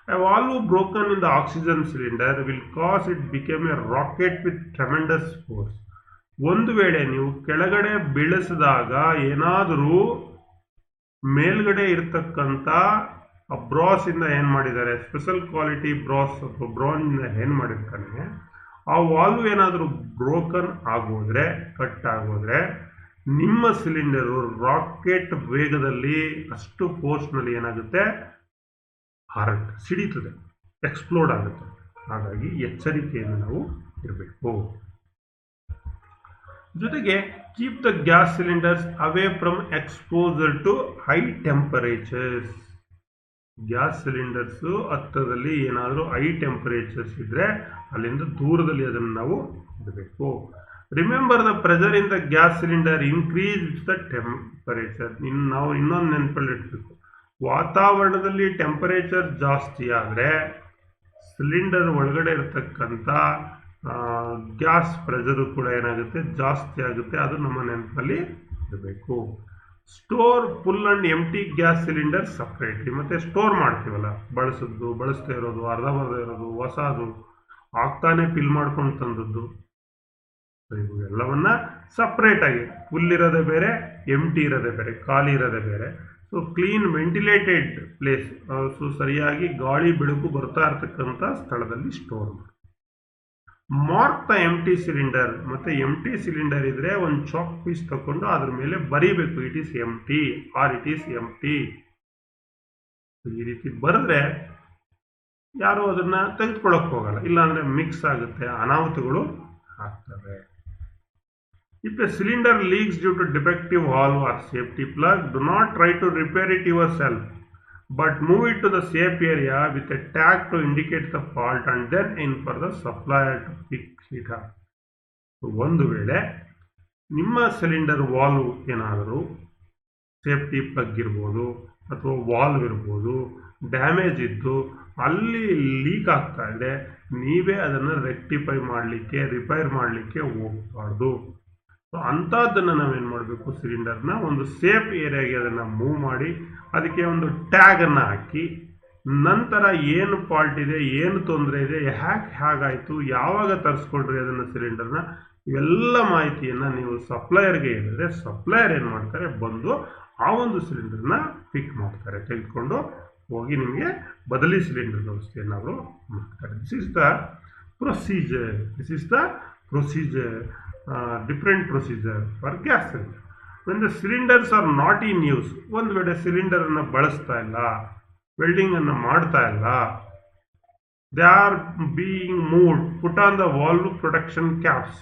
A valve broken in the oxygen cylinder will cause it become a rocket with tremendous force. ಒಂದು ವೇಳೆ ನೀವು ಕೆಳಗಡೆ ಬೀಳಿಸಿದಾಗ ಏನಾದರೂ ಮೇಲ್ಗಡೆ ಇರ್ತಕ್ಕಂಥ ಬ್ರಾಸ್ ಇಂದ ಏನು ಮಾಡಿದ್ದಾರೆ, ಸ್ಪೆಷಲ್ ಕ್ವಾಲಿಟಿ ಬ್ರಾಸ್ ಅಥವಾ ಬ್ರಾಂಜಿಂದ ಏನು ಮಾಡಿರ್ತಾನೆ, ಆ ವಾಲ್ವ್ ಏನಾದರೂ ಬ್ರೋಕನ್ ಆಗೋದ್ರೆ, ಕಟ್ ಆಗೋದ್ರೆ, ನಿಮ್ಮ ಸಿಲಿಂಡರು ರಾಕೆಟ್ ವೇಗದಲ್ಲಿ ಅಷ್ಟು ಫೋರ್ಸ್ನಲ್ಲಿ ಏನಾಗುತ್ತೆ, ಹಾರಟ್ ಸಿಡಿತದೆ, ಎಕ್ಸ್ಪ್ಲೋಡ್ ಆಗುತ್ತೆ. ಹಾಗಾಗಿ ಎಚ್ಚರಿಕೆಯನ್ನು ನಾವು ಇರಬೇಕು. ಜೊತೆಗೆ keep the gas cylinders away from exposure to high temperatures. Gas cylinders ಹತ್ತಿರದಲ್ಲಿ ಏನಾದರೂ ಹೈ ಟೆಂಪರೇಚರ್ಸ್ ಇದ್ದರೆ ಅಲ್ಲಿಂದ ದೂರದಲ್ಲಿ ಅದನ್ನು ನಾವು ಇಡಬೇಕು. Remember the pressure in the gas cylinder increase with the temperature. ನಾವು ಇನ್ನೊಂದು ನೆನಪಲ್ಲಿ ಇಡಬೇಕು, ವಾತಾವರಣದಲ್ಲಿ ಟೆಂಪರೇಚರ್ ಜಾಸ್ತಿ ಆದರೆ ಸಿಲಿಂಡರ್ ಒಳಗಡೆ ಇರತಕ್ಕಂಥ ಗ್ಯಾಸ್ ಪ್ರೆಷರು ಕೂಡ ಏನಾಗುತ್ತೆ, ಜಾಸ್ತಿ ಆಗುತ್ತೆ. ಅದು ನಮ್ಮ ನೆನಪಲ್ಲಿ ಇರಬೇಕು. Store full and empty gas cylinder separately. ಮತ್ತು ಸ್ಟೋರ್ ಮಾಡ್ತೀವಲ್ಲ, ಬಳಸಿದ್ದು, ಬಳಸ್ತಾ ಇರೋದು, ಅರ್ಧಬರ್ಧ ಇರೋದು, ಹೊಸದು, ಆಗ್ತಾನೆ ಫಿಲ್ ಮಾಡ್ಕೊಂಡು ತಂದದ್ದು, ಇವು ಎಲ್ಲವನ್ನ ಸಪ್ರೇಟಾಗಿ, ಫುಲ್ ಇರೋದೇ ಬೇರೆ, ಎಂಟಿ ಇರೋದೇ ಬೇರೆ, ಖಾಲಿ ಇರೋದೇ ಬೇರೆ. So clean ventilated place, so ಸರಿಯಾಗಿ ಗಾಳಿ ಬೆಳಕು ಬರ್ತಾ ಇರ್ತಕ್ಕಂಥ ಸ್ಥಳದಲ್ಲಿ ಸ್ಟೋರ್ ಮಾಡಿ. Mark the empty cylinder. ಮತ್ತು ಎಂಟಿ ಸಿಲಿಂಡರ್ ಇದ್ರೆ ಒಂದು ಚಾಕ್ ಪೀಸ್ ತಗೊಂಡು ಅದ್ರ ಮೇಲೆ ಬರೀಬೇಕು, it is empty or it is empty. ಈ ರೀತಿ ಬರೆದ್ರೆ ಯಾರು ಅದನ್ನ ತೆಗೆದುಕೊಳ್ಳೋಕೆ ಹೋಗಲ್ಲ, ಇಲ್ಲಾಂದ್ರೆ ಮಿಕ್ಸ್ ಆಗುತ್ತೆ, ಅನಾಹುತಗಳು ಆಗ್ತವೆ. If a cylinder leaks due to defective valve or safety plug, do not try to repair it yourself, but move it to the safe area with a tag to indicate the fault and then in for the supplier to fix it up. ಒಂದು ವೇಳೆ ನಿಮ್ಮ cylinder valve ಏನಾದರೂ safety plug ಇರ್ಬೋದು ಅಥವಾ valve ಇರ್ಬೋದು damage ಇದ್ದು ಅಲ್ಲಿ leak ಆಗ್ತಾ ಇದೆ, ನೀವೇ ಅದನ್ನು ರೆಕ್ಟಿಫೈ ಮಾಡಲಿಕ್ಕೆ, ರಿಪೇರ್ ಮಾಡಲಿಕ್ಕೆ ಹೋಗಬಾರ್ದು. ಸೊ ಅಂಥದ್ದನ್ನು ನಾವೇನು ಮಾಡಬೇಕು, ಸಿಲಿಂಡರ್ನ ಒಂದು ಸೇಫ್ ಏರಿಯಾಗೆ ಅದನ್ನು ಮೂವ್ ಮಾಡಿ ಅದಕ್ಕೆ ಒಂದು ಟ್ಯಾಗನ್ನು ಹಾಕಿ, ನಂತರ ಏನು ಫಾಲ್ಟ್ ಇದೆ, ಏನು ತೊಂದರೆ ಇದೆ, ಹೇಗಾಯಿತು, ಯಾವಾಗ ತರಿಸ್ಕೊಂಡ್ರಿ ಅದನ್ನು ಸಿಲಿಂಡರ್ನ, ಇವೆಲ್ಲ ಮಾಹಿತಿಯನ್ನು ನೀವು ಸಪ್ಲೈಯರ್ಗೆ ಹೇಳಿದ್ರೆ ಸಪ್ಲೈಯರ್ ಏನು ಮಾಡ್ತಾರೆ, ಬಂದು ಆ ಒಂದು ಸಿಲಿಂಡರ್ನ ಪಿಕ್ ಮಾಡ್ತಾರೆ, ತೆಗೆದುಕೊಂಡು ಹೋಗಿ ನಿಮಗೆ ಬದಲಿ ಸಿಲಿಂಡರ್ ವ್ಯವಸ್ಥೆಯನ್ನು ಅವರು ಮಾಡ್ತಾರೆ. This is the procedure. Different procedure for gas cylinder. When the cylinders are not in use, ಒಂದು ವೇಳೆ ಸಿಲಿಂಡರನ್ನು ಬಳಸ್ತಾ ಇಲ್ಲ, ವೆಲ್ಡಿಂಗನ್ನು ಮಾಡ್ತಾ ಇಲ್ಲ, they are being moved, put on the valve protection caps.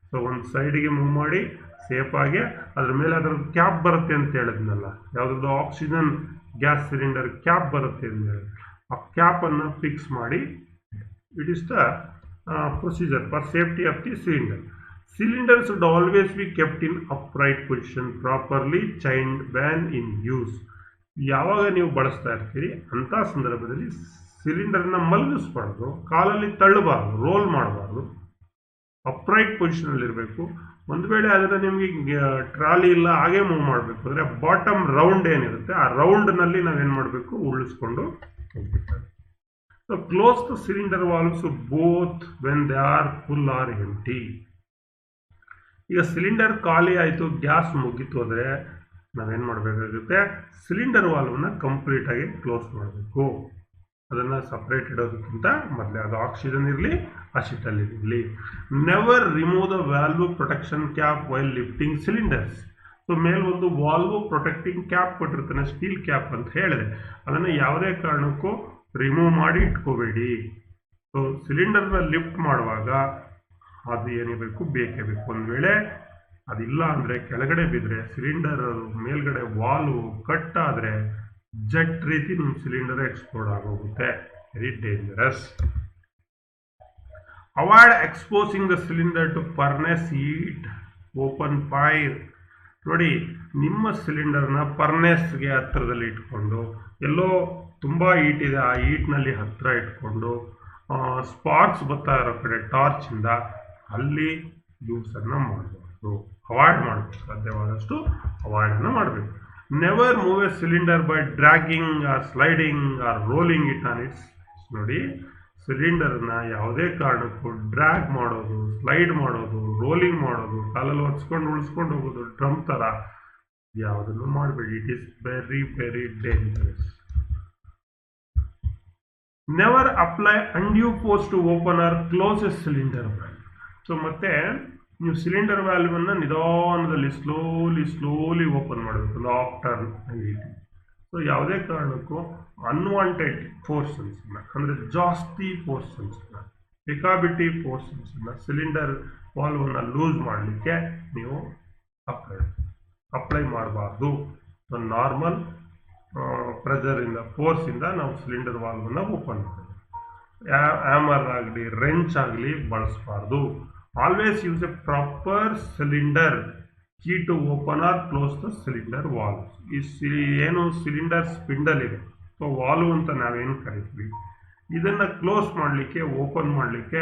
So ಒಂದು ಸೈಡಿಗೆ ಮೂವ್ ಮಾಡಿ ಸೇಫಾಗಿ ಅದ್ರ ಮೇಲೆ ಅದರ ಕ್ಯಾಪ್ ಬರುತ್ತೆ ಅಂತ ಹೇಳಿದ್ನಲ್ಲ, ಯಾವುದಾದ್ರು ಆಕ್ಸಿಜನ್ ಗ್ಯಾಸ್ ಸಿಲಿಂಡರ್ ಕ್ಯಾಪ್ ಬರುತ್ತೆ ಅಂತ ಹೇಳಿ, ಆ ಕ್ಯಾಪನ್ನು ಫಿಕ್ಸ್ ಮಾಡಿ. It is the procedure for safety of the cylinder. Cylinders should always be kept in upright position, properly chained when in use. ಯಾವಾಗ ನೀವು ಬಳಸ್ತಾ ಇರ್ತೀರಿ ಅಂಥ ಸಂದರ್ಭದಲ್ಲಿ ಸಿಲಿಂಡರ್ನ ಮಲಗಿಸ್ಬಾರ್ದು, ಕಾಲಲ್ಲಿ ತಳ್ಳಬಾರ್ದು, ರೋಲ್ ಮಾಡಬಾರ್ದು, ಅಪ್ರೈಟ್ ಪೊಸಿಷನಲ್ಲಿ ಇರಬೇಕು. ಒಂದು ವೇಳೆ ಅದನ್ನು ನಿಮಗೆ ಟ್ರಾಲಿ ಇಲ್ಲ ಹಾಗೆ ಮೂವ್ ಮಾಡಬೇಕು ಅಂದರೆ ಬಾಟಮ್ ರೌಂಡ್ ಏನಿರುತ್ತೆ ಆ ರೌಂಡ್ನಲ್ಲಿ ನಾವೇನು ಮಾಡಬೇಕು, ಉಳಿಸ್ಕೊಂಡು ಹೋಗ್ಬಿಡ್ತಾರೆ. So close the cylinder valves both when they are full or empty. ಈಗ ಸಿಲಿಂಡರ್ ಖಾಲಿ ಆಯಿತು, ಗ್ಯಾಸ್ ಮುಗೀತು ಅಂದರೆ ನಾವೇನು ಮಾಡಬೇಕಾಗುತ್ತೆ, ಸಿಲಿಂಡರ್ ವಾಲ್ವನ್ನ ಕಂಪ್ಲೀಟಾಗಿ ಕ್ಲೋಸ್ ಮಾಡಬೇಕು. ಅದನ್ನು ಸಪ್ರೇಟ್ ಇಡೋದಕ್ಕಿಂತ ಮೊದಲೇ ಅದು ಆಕ್ಸಿಜನ್ ಇರಲಿ ಅಸಿಟಲ್ ಇರಲಿ. Never remove the valve protection cap while lifting cylinders. So ಮೇಲೊಂದು ವಾಲ್ವ್ ಪ್ರೊಟೆಕ್ಟಿಂಗ್ ಕ್ಯಾಪ್ ಕೊಟ್ಟಿರ್ತಾನೆ, ಸ್ಟೀಲ್ ಕ್ಯಾಪ್ ಅಂತ ಹೇಳಿದೆ, ಅದನ್ನು ಯಾವುದೇ ಕಾರಣಕ್ಕೂ ರಿಮೂವ್ ಮಾಡಿ ಇಟ್ಕೋಬೇಡಿ. ಸೊ ಸಿಲಿಂಡರ್ನ ಲಿಫ್ಟ್ ಮಾಡುವಾಗ ಅದು ಏನಿರಬೇಕು, ಬೇಕೇ ಬೇಕು. ಒಂದು ವೇಳೆ ಅದಿಲ್ಲ ಅಂದರೆ ಕೆಳಗಡೆ ಬಿದ್ದರೆ ಸಿಲಿಂಡರ್ ಮೇಲ್ಗಡೆ ವಾಲ್ವ್ ಕಟ್ ಆದರೆ ಜೆಟ್ ರೀತಿ ನಿಮ್ಮ ಸಿಲಿಂಡರ್ ಎಕ್ಸ್ಪ್ಲೋಡ್ ಆಗೋಗುತ್ತೆ. Very dangerous. Avoid exposing the cylinder to furnace heat open fire. ನೋಡಿ, ನಿಮ್ಮ ಸಿಲಿಂಡರ್ನ ಫರ್ನೆಸ್ಗೆ ಹತ್ತಿರದಲ್ಲಿ ಇಟ್ಕೊಂಡು, ಎಲ್ಲೋ ತುಂಬ ಹೀಟ್ ಇದೆ ಆ ಹೀಟ್ನಲ್ಲಿ ಹತ್ತಿರ ಇಟ್ಕೊಂಡು ಸ್ಪಾರ್ಕ್ಸ್ ಬರ್ತಾ ಇರೋ ಕಡೆ ಟಾರ್ಚಿಂದ ಅಲ್ಲಿ ಯೂಸನ್ನು ಮಾಡಬಾರ್ದು, ಅವಾಯ್ಡ್ ಮಾಡಬೇಕು. ಸಾಧ್ಯವಾದಷ್ಟು ಅವಾಯ್ಡನ್ನು ಮಾಡಬೇಕು. Never move a cylinder by dragging or sliding or rolling it on its. ನೋಡಿ, ಸಿಲಿಂಡರ್ನ ಯಾವುದೇ ಕಾರಣಕ್ಕೂ ಡ್ರ್ಯಾಗ್ ಮಾಡೋದು, ಸ್ಲೈಡ್ ಮಾಡೋದು, ರೋಲಿಂಗ್ ಮಾಡೋದು, ಕಾಲಲ್ಲಿ ಹೊತ್ಸ್ಕೊಂಡು ಉಳಿಸ್ಕೊಂಡು ಹೋಗೋದು ಡ್ರಮ್ ಥರ ಯಾವುದನ್ನು ಮಾಡಬೇಡಿ. It is very very dangerous. Never apply undue force to open or close a cylinder valve. So ಮತ್ತೆ ನೀವು ಸಿಲಿಂಡರ್ ವ್ಯಾಲ್ವನ್ನು ನಿಧಾನದಲ್ಲಿ ಸ್ಲೋಲಿ ಓಪನ್ ಮಾಡಬೇಕು, ಲಾಕ್ ಟರ್ನ್ ರೀತಿ. ಸೊ ಯಾವುದೇ ಕಾರಣಕ್ಕೂ ಅನ್ವಾಂಟೆಡ್ ಫೋರ್ಸನ್ಸನ್ನು, ಅಂದರೆ ಜಾಸ್ತಿ ಫೋರ್ಸನ್ಸನ್ನು, ಪಿಕಾಬಿಟಿ ಫೋರ್ಸನ್ಸನ್ನು ಸಿಲಿಂಡರ್ ವಾಲ್ವನ್ನು ಲೂಸ್ ಮಾಡಲಿಕ್ಕೆ ನೀವು ಅಪ್ಲೈ ಮಾಡಬಾರ್ದು. ಸೊ ನಾರ್ಮಲ್ ಪ್ರೆಷರಿಂದ, ಫೋರ್ಸಿಂದ ನಾವು ಸಿಲಿಂಡರ್ ವಾಲ್ವನ್ನು ಓಪನ್ ಮಾಡಬೇಕು. ಹ್ಯಾಮರ್ ಆಗಲಿ ರೆಂಚ್ ಆಗಲಿ ಬಳಸಬಾರ್ದು. Always use a proper cylinder key to open or close the cylinder valve. ಏನು ಸಿಲಿಂಡರ್ ಸ್ಪಿಂಡಲ್ ಇದೆ, ಸೊ ವಾಲ್ವ್ ಅಂತ ನಾವೇನು ಕರಿತೀವಿ, ಇದನ್ನು ಕ್ಲೋಸ್ ಮಾಡಲಿಕ್ಕೆ, ಓಪನ್ ಮಾಡಲಿಕ್ಕೆ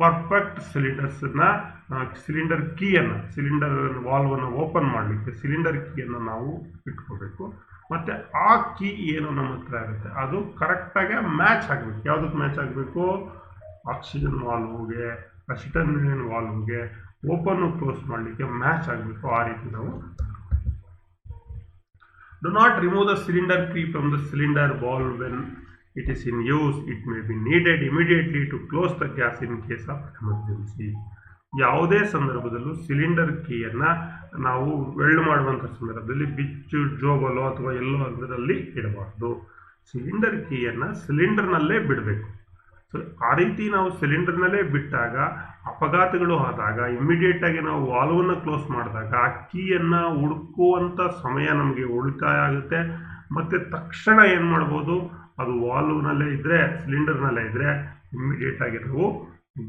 ಪರ್ಫೆಕ್ಟ್ ಸಿಲಿಂಡರ್ಸನ್ನು, ಸಿಲಿಂಡರ್ ಕೀಯನ್ನು, ಸಿಲಿಂಡರ್ ವಾಲ್ವನ್ನು ಓಪನ್ ಮಾಡಲಿಕ್ಕೆ ಸಿಲಿಂಡರ್ ಕೀಯನ್ನು ನಾವು ಇಟ್ಕೋಬೇಕು. ಮತ್ತು ಆ ಕೀ ಏನು ನಮ್ಮ ಹತ್ರ ಇರುತ್ತೆ ಅದು ಕರೆಕ್ಟಾಗಿ ಮ್ಯಾಚ್ ಆಗಬೇಕು. ಯಾವುದಕ್ಕೆ ಮ್ಯಾಚ್ ಆಗಬೇಕು? ಆಕ್ಸಿಜನ್ ವಾಲ್ವ್ಗೆ, ಅಸಿಟೋನಿಯನ್ ವಾಲ್ವ್ಗೆ ಓಪನ್ ಕ್ಲೋಸ್ ಮಾಡಲಿಕ್ಕೆ ಮ್ಯಾಚ್ ಆಗಬೇಕು. ಆ ರೀತಿ ನಾವು do not remove the cylinder key from the cylinder valve when it is in use. It may be needed immediately to close the gas in case of emergency. ಯಾವುದೇ ಸಂದರ್ಭದಲ್ಲೂ cylinder ಕೀಯನ್ನು ನಾವು weld ಮಾಡುವಂಥ ಸಂದರ್ಭದಲ್ಲಿ ಬಿಚ್ಚು, ಜೋಬಲೋ ಅಥವಾ ಎಲ್ಲೋ ಅದರಲ್ಲಿ ಇಡಬಾರ್ದು. ಸಿಲಿಂಡರ್ ಕೀಯನ್ನು ಸಿಲಿಂಡರ್ನಲ್ಲೇ ಬಿಡಬೇಕು. ಸೊ ಆ ರೀತಿ ನಾವು ಸಿಲಿಂಡರ್ನಲ್ಲೇ ಬಿಟ್ಟಾಗ ಅಪಘಾತಗಳು ಆದಾಗ ಇಮ್ಮಿಡಿಯೇಟಾಗಿ ನಾವು ವಾಲ್ವನ್ನು ಕ್ಲೋಸ್ ಮಾಡಿದಾಗ ಆ ಕೀಯನ್ನು ಹುಡುಕುವಂಥ ಸಮಯ ನಮಗೆ ಉಳಿತಾಯ ಆಗುತ್ತೆ. ಮತ್ತು ತಕ್ಷಣ ಏನು ಮಾಡ್ಬೋದು, ಅದು ವಾಲ್ವ್ನಲ್ಲೇ ಇದ್ದರೆ, ಸಿಲಿಂಡರ್ನಲ್ಲೇ ಇದ್ದರೆ ಇಮ್ಮಿಡಿಯೇಟಾಗಿ ನಾವು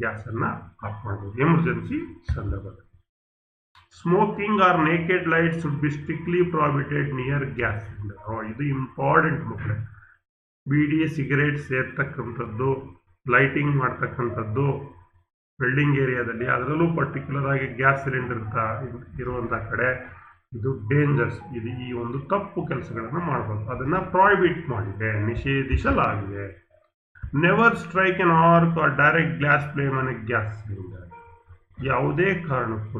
ಗ್ಯಾಸನ್ನು ಆಫ್ ಮಾಡ್ಬೋದು ಎಮರ್ಜೆನ್ಸಿ ಸಂದರ್ಭದಲ್ಲಿ. Smoking or naked light should be strictly prohibited near gas cylinder. ಇದು ಇಂಪಾರ್ಟೆಂಟ್ ಮಕ್ಕಳೇ. ಬೀಡಿ, ಸಿಗರೇಟ್ ಸೇರ್ತಕ್ಕಂಥದ್ದು, ಲೈಟಿಂಗ್ ಮಾಡ್ತಕ್ಕಂಥದ್ದು ವೆಲ್ಡಿಂಗ್ ಏರಿಯಾದಲ್ಲಿ, ಅದರಲ್ಲೂ ಪರ್ಟಿಕ್ಯುಲರ್ ಆಗಿ ಗ್ಯಾಸ್ ಸಿಲಿಂಡರ್ ಇರುವಂಥ ಕಡೆ ಇದು ಡೇಂಜರ್ಸ್. ಇದು ಈ ಒಂದು ತಪ್ಪು ಕೆಲಸಗಳನ್ನು ಮಾಡ್ಬೋದು. ಅದನ್ನು ಪ್ರಾಹಿಬಿಟ್ ಮಾಡಿದೆ, ನಿಷೇಧಿಸಲಾಗಿದೆ. Never strike an arc or direct glass flame on a gas cylinder. ಯಾವುದೇ ಕಾರಣಕ್ಕೂ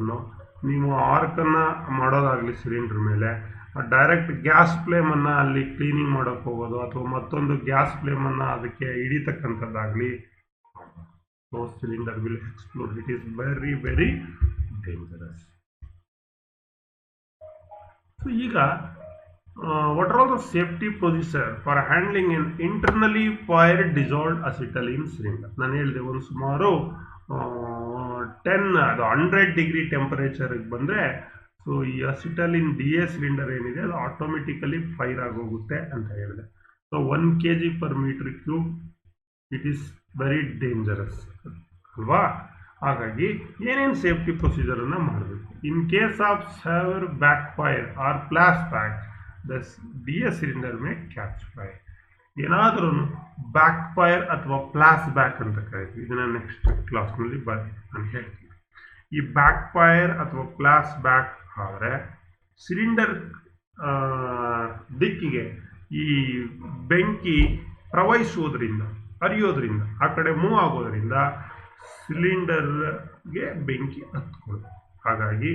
ನೀವು ಆರ್ಕನ್ನು ಮಾಡೋದಾಗಲಿ ಸಿಲಿಂಡರ್ ಮೇಲೆ, ಡೈರೆಕ್ಟ್ ಗ್ಯಾಸ್ ಫ್ಲೇಮನ್ನು ಅಲ್ಲಿ ಕ್ಲೀನಿಂಗ್ ಮಾಡೋಕ್ಕೆ ಹೋಗೋದು ಅಥವಾ ಮತ್ತೊಂದು ಗ್ಯಾಸ್ ಫ್ಲೇಮನ್ನು ಅದಕ್ಕೆ ಹಿಡಿತಕ್ಕಂಥದ್ದಾಗಲಿ, so cylinder will explode. It is very very dangerous. So ಈಗ what are all the safety procedures for handling an internally fired dissolved acetylene cylinder? ನಾನು ಹೇಳಿದೆ ಒಂದು ಸುಮಾರು 100 ಡಿಗ್ರಿ ಟೆಂಪರೇಚರ್ಗೆ ಬಂದರೆ ಸೊ ಈ ಅಸಿಟಲಿನ್ DA ಸಿಲಿಂಡರ್ ಏನಿದೆ ಅದು ಆಟೋಮೆಟಿಕಲಿ ಫೈರ್ ಆಗೋಗುತ್ತೆ ಅಂತ ಹೇಳಿದೆ. So 1 kg/m3 it is very dangerous ಅಲ್ವಾ? ಹಾಗಾಗಿ ಏನೇನು ಸೇಫ್ಟಿ ಪ್ರೊಸೀಜರನ್ನು ಮಾಡಬೇಕು? In case of severe back fire or flash back the DA cylinder may catch fire. ಏನಾದರೂ ಬ್ಯಾಕ್ ಫೈರ್ ಅಥವಾ ಫ್ಲಾಶ್ ಬ್ಯಾಕ್ ಅಂತ ಕರಿತೀವಿ. ಇದನ್ನು ನೆಕ್ಸ್ಟ್ ಕ್ಲಾಸ್ನಲ್ಲಿ ನಾನು ಹೇಳ್ತೀನಿ. ಈ ಬ್ಯಾಕ್ ಫೈರ್ ಅಥವಾ ಫ್ಲಾಶ್ ಬ್ಯಾಕ್ ಆದರೆ ಸಿಲಿಂಡರ್ ದಿಕ್ಕಿಗೆ ಈ ಬೆಂಕಿ ಪ್ರವಹಿಸೋದ್ರಿಂದ, ಹರಿಯೋದ್ರಿಂದ, ಆ ಕಡೆ ಮೂವ್ ಆಗೋದ್ರಿಂದ ಸಿಲಿಂಡರ್ಗೆ ಬೆಂಕಿ ಹತ್ಕೊಳ್ಳುತ್ತೆ. ಹಾಗಾಗಿ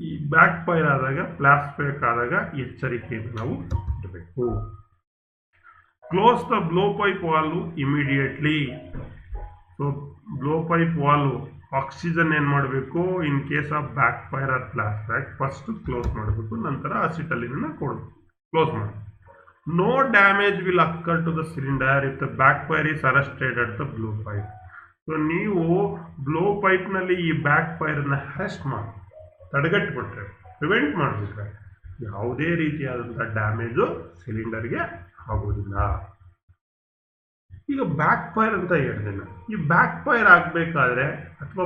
ಈ ಬ್ಯಾಕ್ ಫೈರ್ ಆದಾಗ, ಫ್ಲಾಶ್ ಬ್ಯಾಕ್ ಆದಾಗ ಎಚ್ಚರಿಕೆಯನ್ನು ನಾವು ಇಡಬೇಕು. Close the blow pipe valve immediately. So blow pipe valve oxygen ಏನು ಮಾಡಬೇಕು, in case of back fire or flash back first close ಮಾಡಬೇಕು, ನಂತರ ಅಸಿಟಲಿನ್ ಕೊಡಬೇಕು, ಕ್ಲೋಸ್ ಮಾಡಬೇಕು. No damage will occur to the cylinder if the back fire is arrested at the blow pipe. So ನೀವು blow ಪೈಪ್ನಲ್ಲಿ ಈ back ಫೈರನ್ನು arrest ಮಾಡಿ ತಡೆಗಟ್ಟಿಬಿಟ್ರೆ, prevent ಮಾಡಿಬಿಟ್ರೆ ಯಾವುದೇ ರೀತಿಯಾದಂಥ ಡ್ಯಾಮೇಜು ಸಿಲಿಂಡರ್ಗೆ ಆಗೋದಿಲ್ಲ. ಈಗ ಬ್ಯಾಕ್ ಫೈರ್ ಅಂತ ಹೇಳಿದೆ ನಾನು. ಈ ಬ್ಯಾಕ್ ಫೈರ್ ಆಗಬೇಕಾದ್ರೆ ಅಥವಾ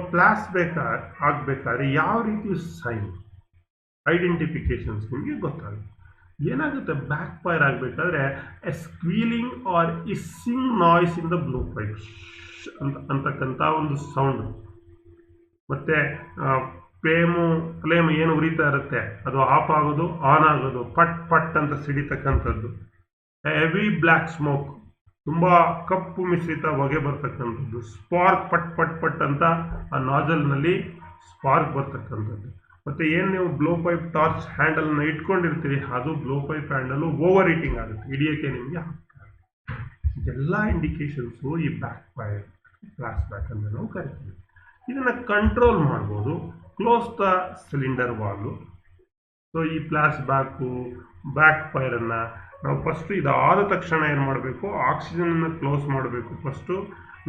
ಆಗಬೇಕಾದ್ರೆ ಯಾವ ರೀತಿ ಸೈನ್ ಐಡೆಂಟಿಫಿಕೇಶನ್ಸ್ ನಿಮಗೆ ಗೊತ್ತಾಗುತ್ತೆ. ಏನಾಗುತ್ತೆ ಬ್ಯಾಕ್ ಫೈರ್ ಆಗಬೇಕಾದ್ರೆ a squealing or hissing noise in the blow pipe ಅಂತಕ್ಕಂಥ ಒಂದು ಸೌಂಡ್, ಮತ್ತು ಫ್ಲೇಮ್ ಏನು ಉರಿತಾ ಇರುತ್ತೆ ಅದು ಆಫ್ ಆಗೋದು, ಆನ್ ಆಗೋದು, ಪಟ್ ಪಟ್ ಅಂತ ಸಿಡಿತಕ್ಕಂಥದ್ದು, ಹೆವಿ ಬ್ಲ್ಯಾಕ್ ಸ್ಮೋಕ್, ತುಂಬ ಕಪ್ಪು ಮಿಶ್ರಿತ ಹೊಗೆ ಬರ್ತಕ್ಕಂಥದ್ದು, ಸ್ಪಾರ್ಕ್ ಪಟ್ ಪಟ್ ಪಟ್ ಅಂತ ಆ ನಾಜಲ್ನಲ್ಲಿ ಸ್ಪಾರ್ಕ್ ಬರ್ತಕ್ಕಂಥದ್ದು, ಮತ್ತು ಏನು ನೀವು ಬ್ಲೋ ಪೈಪ್ ಟಾರ್ಚ್ ಹ್ಯಾಂಡಲ್ನ ಇಟ್ಕೊಂಡಿರ್ತೀರಿ ಅದು blow pipe handle over heating ಆಗುತ್ತೆ, ಹಿಡಿಯೋಕ್ಕೆ ನಿಮಗೆ ಆಗ್ತಾರೆ. ಇದೆಲ್ಲ ಇಂಡಿಕೇಶನ್ಸು ಈ ಬ್ಯಾಕ್ ಫೈರ್, ಫ್ಲಾಶ್ ಬ್ಯಾಕ್ ಅಂತ ನಾವು ಕರಿತೀವಿ. ಇದನ್ನು ಕಂಟ್ರೋಲ್ ಮಾಡ್ಬೋದು. Close the cylinder valve. So ಈ ಫ್ಲಾಶ್ ಬ್ಯಾಕ್ ಫೈರನ್ನು ನಾವು ಫಸ್ಟು ಇದಾದ ತಕ್ಷಣ ಏನು ಮಾಡಬೇಕು, ಆಕ್ಸಿಜನನ್ನು ಕ್ಲೋಸ್ ಮಾಡಬೇಕು ಫಸ್ಟು,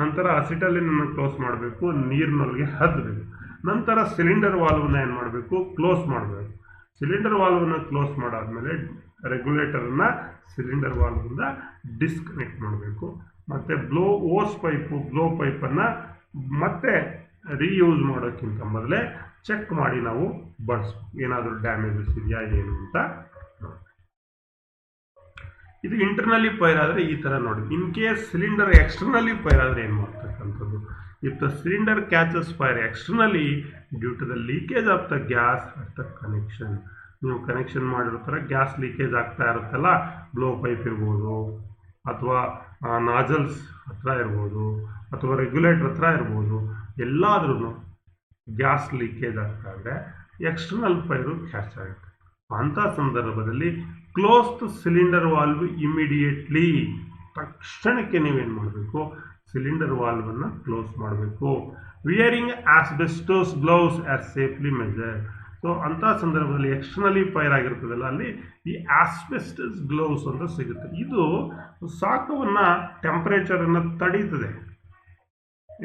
ನಂತರ ಅಸಿಟಲಿನನ್ನು ಕ್ಲೋಸ್ ಮಾಡಬೇಕು, ನೀರಿನೊಳಗೆ ಹದ್ದಬೇಕು, ನಂತರ ಸಿಲಿಂಡರ್ ವಾಲ್ವನ್ನ ಏನು ಮಾಡಬೇಕು, ಕ್ಲೋಸ್ ಮಾಡಬೇಕು. ಸಿಲಿಂಡರ್ ವಾಲ್ವನ್ನ ಕ್ಲೋಸ್ ಮಾಡಾದ್ಮೇಲೆ ರೆಗ್ಯುಲೇಟರನ್ನು ಸಿಲಿಂಡರ್ ವಾಲ್ವಿಂದ ಡಿಸ್ಕನೆಕ್ಟ್ ಮಾಡಬೇಕು, ಮತ್ತು ಬ್ಲೋ ಪೈಪನ್ನು ಮತ್ತೆ ರೀಯೂಸ್ ಮಾಡೋಕ್ಕಿಂತ ಮೊದಲೇ ಚೆಕ್ ಮಾಡಿ ನಾವು ಬಳಸ್ಬೇಕು, ಏನಾದರೂ ಡ್ಯಾಮೇಜಸ್ ಇದೆಯಾ ಏನು ಅಂತ. ಇದು ಇಂಟರ್ನಲಿ ಫೈರ್ ಆದರೆ ಈ ಥರ ನೋಡಿ. In case cylinder externally fire ಆದರೆ ಏನು ಮಾಡ್ತಕ್ಕಂಥದ್ದು, if the cylinder catches fire externally due to the leakage of the gas at the connection. ನೀವು ಕನೆಕ್ಷನ್ ಮಾಡಿರ್ತಾರೆ, ಗ್ಯಾಸ್ ಲೀಕೇಜ್ ಆಗ್ತಾ ಇರುತ್ತಲ್ಲ, ಬ್ಲೋ ಪೈಪ್ ಇರ್ಬೋದು, ಅಥವಾ ನಾಜಲ್ಸ್ ಹತ್ರ ಇರ್ಬೋದು, ಅಥವಾ ರೆಗ್ಯುಲೇಟರ್ ಹತ್ರ ಇರ್ಬೋದು, ಎಲ್ಲಾದ್ರೂ ಗ್ಯಾಸ್ ಲೀಕೇಜ್ ಆಗ್ತಾ ಇದ್ದರೆ ಎಕ್ಸ್ಟರ್ನಲ್ ಫೈರು ಕ್ಯಾಚ್ ಆಗುತ್ತೆ. ಅಂಥ ಸಂದರ್ಭದಲ್ಲಿ close the cylinder valve immediately. ತಕ್ಷಣಕ್ಕೆ ನೀವೇನು ಮಾಡಬೇಕು, ಸಿಲಿಂಡರ್ ವಾಲ್ವನ್ನು ಕ್ಲೋಸ್ ಮಾಡಬೇಕು. Wearing asbestos gloves as safely measure. So ಅಂಥ ಸಂದರ್ಭದಲ್ಲಿ ಎಕ್ಸ್ಟರ್ನಲಿ ಫೈರ್ ಆಗಿರ್ತದಲ್ಲ, ಅಲ್ಲಿ ಈ ಆಸ್ಬೆಸ್ಟಸ್ ಗ್ಲೌಸ್ ಅಂತ ಸಿಗುತ್ತೆ. ಇದು ಶಾಖವನ್ನು, ಟೆಂಪರೇಚರನ್ನು ತಡೀತದೆ.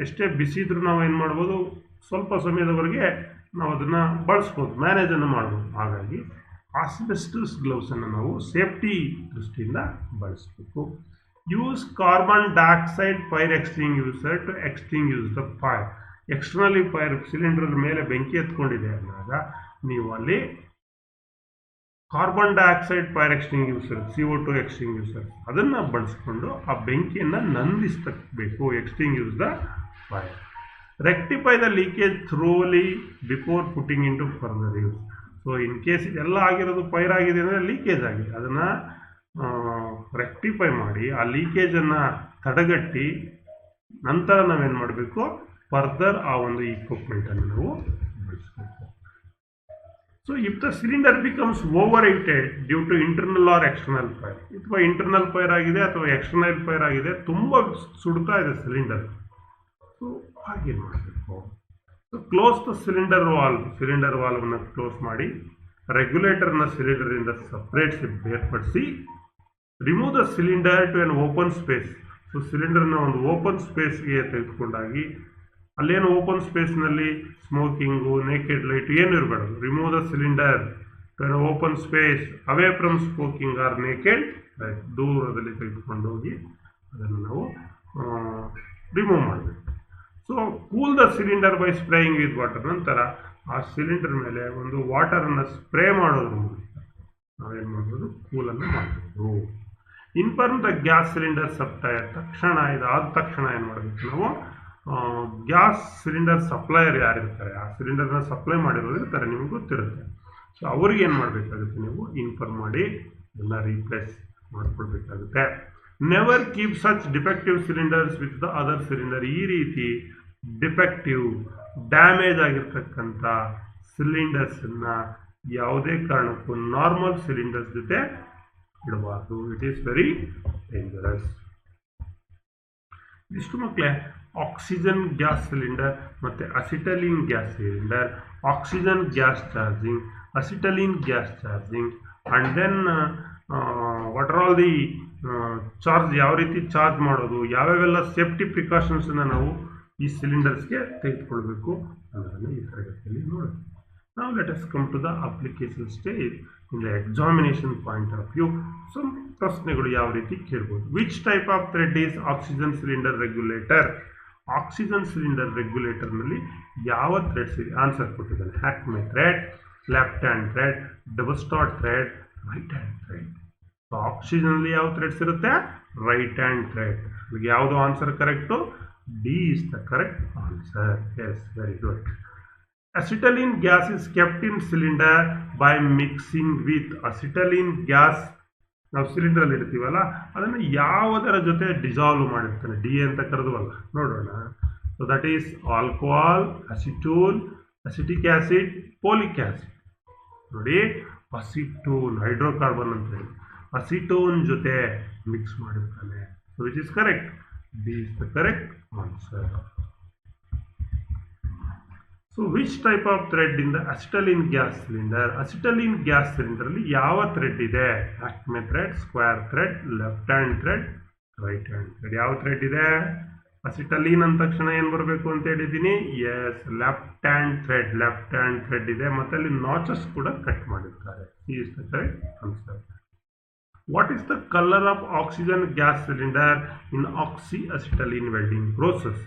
ಎಷ್ಟೇ ಬಿಸಿ ಇದ್ರೂ ನಾವು ಏನು ಮಾಡ್ಬೋದು, ಸ್ವಲ್ಪ ಸಮಯದವರೆಗೆ ನಾವು ಅದನ್ನು ಬಳಸ್ಬೋದು, ಮ್ಯಾನೇಜನ್ನು ಮಾಡ್ಬೋದು. ಹಾಗಾಗಿ ಆಸ್ಬೆಸ್ಟಸ್ ಗ್ಲೌಸನ್ನು ನಾವು ಸೇಫ್ಟಿ ದೃಷ್ಟಿಯಿಂದ ಬಳಸಬೇಕು. Use carbon dioxide fire extinguisher to extinguish the fire. Externally fire cylinder ಮೇಲೆ ಬೆಂಕಿ ಎತ್ಕೊಂಡಿದೆ ಅಂದಾಗ ನೀವು ಅಲ್ಲಿ carbon dioxide fire extinguisher, CO2 extinguisher, ಅದನ್ನು ಬಳಸ್ಕೊಂಡು ಆ ಬೆಂಕಿಯನ್ನು ನಂದಿಸಬೇಕು. Extinguish the fire. Rectify the leakage thoroughly before putting into further use. So in case ಇದೆಲ್ಲ ಆಗಿರೋದು ಫೈರ್ ಆಗಿದೆ ಅಂದರೆ ಲೀಕೇಜ್ ಆಗಿದೆ, ಅದನ್ನು ರೆಕ್ಟಿಫೈ ಮಾಡಿ ಆ ಲೀಕೇಜನ್ನು ತಡೆಗಟ್ಟಿ ನಂತರ ನಾವೇನು ಮಾಡಬೇಕು, ಫರ್ದರ್ ಆ ಒಂದು ಇಕ್ವಿಪ್ಮೆಂಟನ್ನು ನಾವು ಬಳಸಬೇಕು. So if the cylinder becomes over heated due to internal or external fire, ಅಥವಾ ಇಂಟರ್ನಲ್ ಫೈರ್ ಆಗಿದೆ ಅಥವಾ ಎಕ್ಸ್ಟರ್ನಲ್ ಫೈರ್ ಆಗಿದೆ, ತುಂಬ ಸುಡ್ತಾ ಇದೆ ಸಿಲಿಂಡರ್, ಸೊ ಹಾಗೇನು ಮಾಡಬೇಕು. ಸೊ ಕ್ಲೋಸ್ ದ ಸಿಲಿಂಡರ್ ವಾಲ್ವನ್ನ ಕ್ಲೋಸ್ ಮಾಡಿ, ರೆಗ್ಯುಲೇಟರ್ನ ಸಿಲಿಂಡರಿಂದ ಬೇರ್ಪಡಿಸಿ, remove the cylinder to an open space. So ಸಿಲಿಂಡರ್ನ ಒಂದು ಓಪನ್ ಸ್ಪೇಸ್ಗೆ ತೆಗೆದುಕೊಂಡಾಗಿ, ಅಲ್ಲೇನು ಓಪನ್ ಸ್ಪೇಸ್ನಲ್ಲಿ ಸ್ಮೋಕಿಂಗು, ನೇಕೆಡ್ ಲೈಟ್ ಏನು ಇರಬೇಡ. Remove the cylinder to an open space away from smoking or naked light. ದೂರದಲ್ಲಿ ತೆಗೆದುಕೊಂಡು ಹೋಗಿ ಅದನ್ನು ನಾವು ರಿಮೂವ್ ಮಾಡಬೇಕು. So cool the cylinder by spraying with water. ನಂತರ ಆ ಸಿಲಿಂಡರ್ ಮೇಲೆ ಒಂದು ವಾಟರನ್ನು ಸ್ಪ್ರೇ ಮಾಡೋದ್ರ ಮೂಲಕ ನಾವೇನು ಮಾಡ್ಬೋದು, ಕೂಲನ್ನು ಮಾಡ್ಬೋದು. Inform the gas cylinder supplier. ಇದಾದ ತಕ್ಷಣ ಏನು ಮಾಡಬೇಕು ನಾವು, ಗ್ಯಾಸ್ ಸಿಲಿಂಡರ್ ಸಪ್ಲೈಯರ್ ಯಾರಿರ್ತಾರೆ, ಆ ಸಿಲಿಂಡರ್ನ ಸಪ್ಲೈ ಮಾಡಿರೋರು ಇರ್ತಾರೆ, ನಿಮಗೆ ಗೊತ್ತಿರುತ್ತೆ. ಸೊ ಅವ್ರಿಗೆ ಏನು ಮಾಡಬೇಕಾಗುತ್ತೆ, ನೀವು ಇನ್ಫಾರ್ಮ್ ಮಾಡಿ ಅದನ್ನು ರೀಪ್ಲೇಸ್ ಮಾಡಿಕೊಡ್ಬೇಕಾಗುತ್ತೆ. Never keep such defective cylinders with the other cylinder. ಈ ರೀತಿ ಡಿಫೆಕ್ಟಿವ್, ಡ್ಯಾಮೇಜ್ ಆಗಿರ್ತಕ್ಕಂಥ ಸಿಲಿಂಡರ್ಸನ್ನು ಯಾವುದೇ ಕಾರಣಕ್ಕೂ ನಾರ್ಮಲ್ ಸಿಲಿಂಡರ್ಸ್ ಜೊತೆ ಇಡಬಾರ್ದು. It is very dangerous. ಇಷ್ಟು ಮಕ್ಕಳೇ ಆಕ್ಸಿಜನ್ ಗ್ಯಾಸ್ ಸಿಲಿಂಡರ್ ಮತ್ತು acetylene gas cylinder, oxygen gas charging, acetylene gas charging, and then what are all the charge, ಯಾವ ರೀತಿ ಚಾರ್ಜ್ ಮಾಡೋದು, ಯಾವ್ಯಾವೆಲ್ಲ ಸೇಫ್ಟಿ ಪ್ರಿಕಾಷನ್ಸನ್ನು ನಾವು ಈ ಸಿಲಿಂಡರ್ಸ್ಗೆ ತೆಗೆದುಕೊಳ್ಬೇಕು ಅನ್ನೋದನ್ನು ಈ ತರಗತಿಯಲ್ಲಿ ನೋಡೋದು. Now let us come to the application stage. In the examination point of view, some ಪ್ರಶ್ನೆಗಳು ಯಾವ ರೀತಿ ಕೇಳ್ಬೋದು. Which type of thread is oxygen cylinder regulator? Oxygen cylinder ರೆಗ್ಯುಲೇಟರ್ನಲ್ಲಿ ಯಾವ ಥ್ರೆಡ್ಸ್ ಇದೆ? ಆನ್ಸರ್ ಕೊಟ್ಟಿದ್ದಾನೆ. Acme thread, left hand thread, double start thread, right hand thread. So ಆಕ್ಸಿಜನ್ನಲ್ಲಿ ಯಾವ ಥ್ರೆಡ್ಸ್ ಇರುತ್ತೆ? Right hand thread. ಯಾವುದು answer correct? D is the correct answer. Yes, very good. Acetylene gas is kept in cylinder by mixing with acetylene gas. ನಾವು cylinder ಇಡ್ತೀವಲ್ಲ, ಅದನ್ನು ಯಾವುದರ ಜೊತೆ dissolve ಮಾಡಿರ್ತಾನೆ? ಡಿ ಅಂತ ಕರೆದುವಲ್ಲ, ನೋಡೋಣ. So that is alcohol, acetone, acetic acid, folic acid. ನೋಡಿ, ಅಸಿಟೋನ್ ಹೈಡ್ರೋಕಾರ್ಬನ್ ಅಂತ ಹೇಳಿ ಅಸಿಟೋನ್ ಜೊತೆ ಮಿಕ್ಸ್ ಮಾಡಿರ್ತಾನೆ. So which is correct? D is the correct answer. So which type of thread in the acetylene gas cylinder? Acetylene gas ಸಿಲಿಂಡರಲ್ಲಿ ಯಾವ thread ಇದೆ? Acme thread, square thread, left hand thread, right hand thread. ಯಾವ thread ಇದೆ? Acetylene ಅಂದ ತಕ್ಷಣ ಏನು ಬರಬೇಕು ಅಂತ ಹೇಳಿದ್ದೀನಿ? Yes, left hand thread. Left hand thread ಇದೆ, ಮತ್ತು ಅಲ್ಲಿ ನಾಚಸ್ ಕೂಡ ಕಟ್ ಮಾಡಿರ್ತಾರೆ. C is the correct answer. What is the colour of oxygen gas cylinder in oxy acetylene welding process?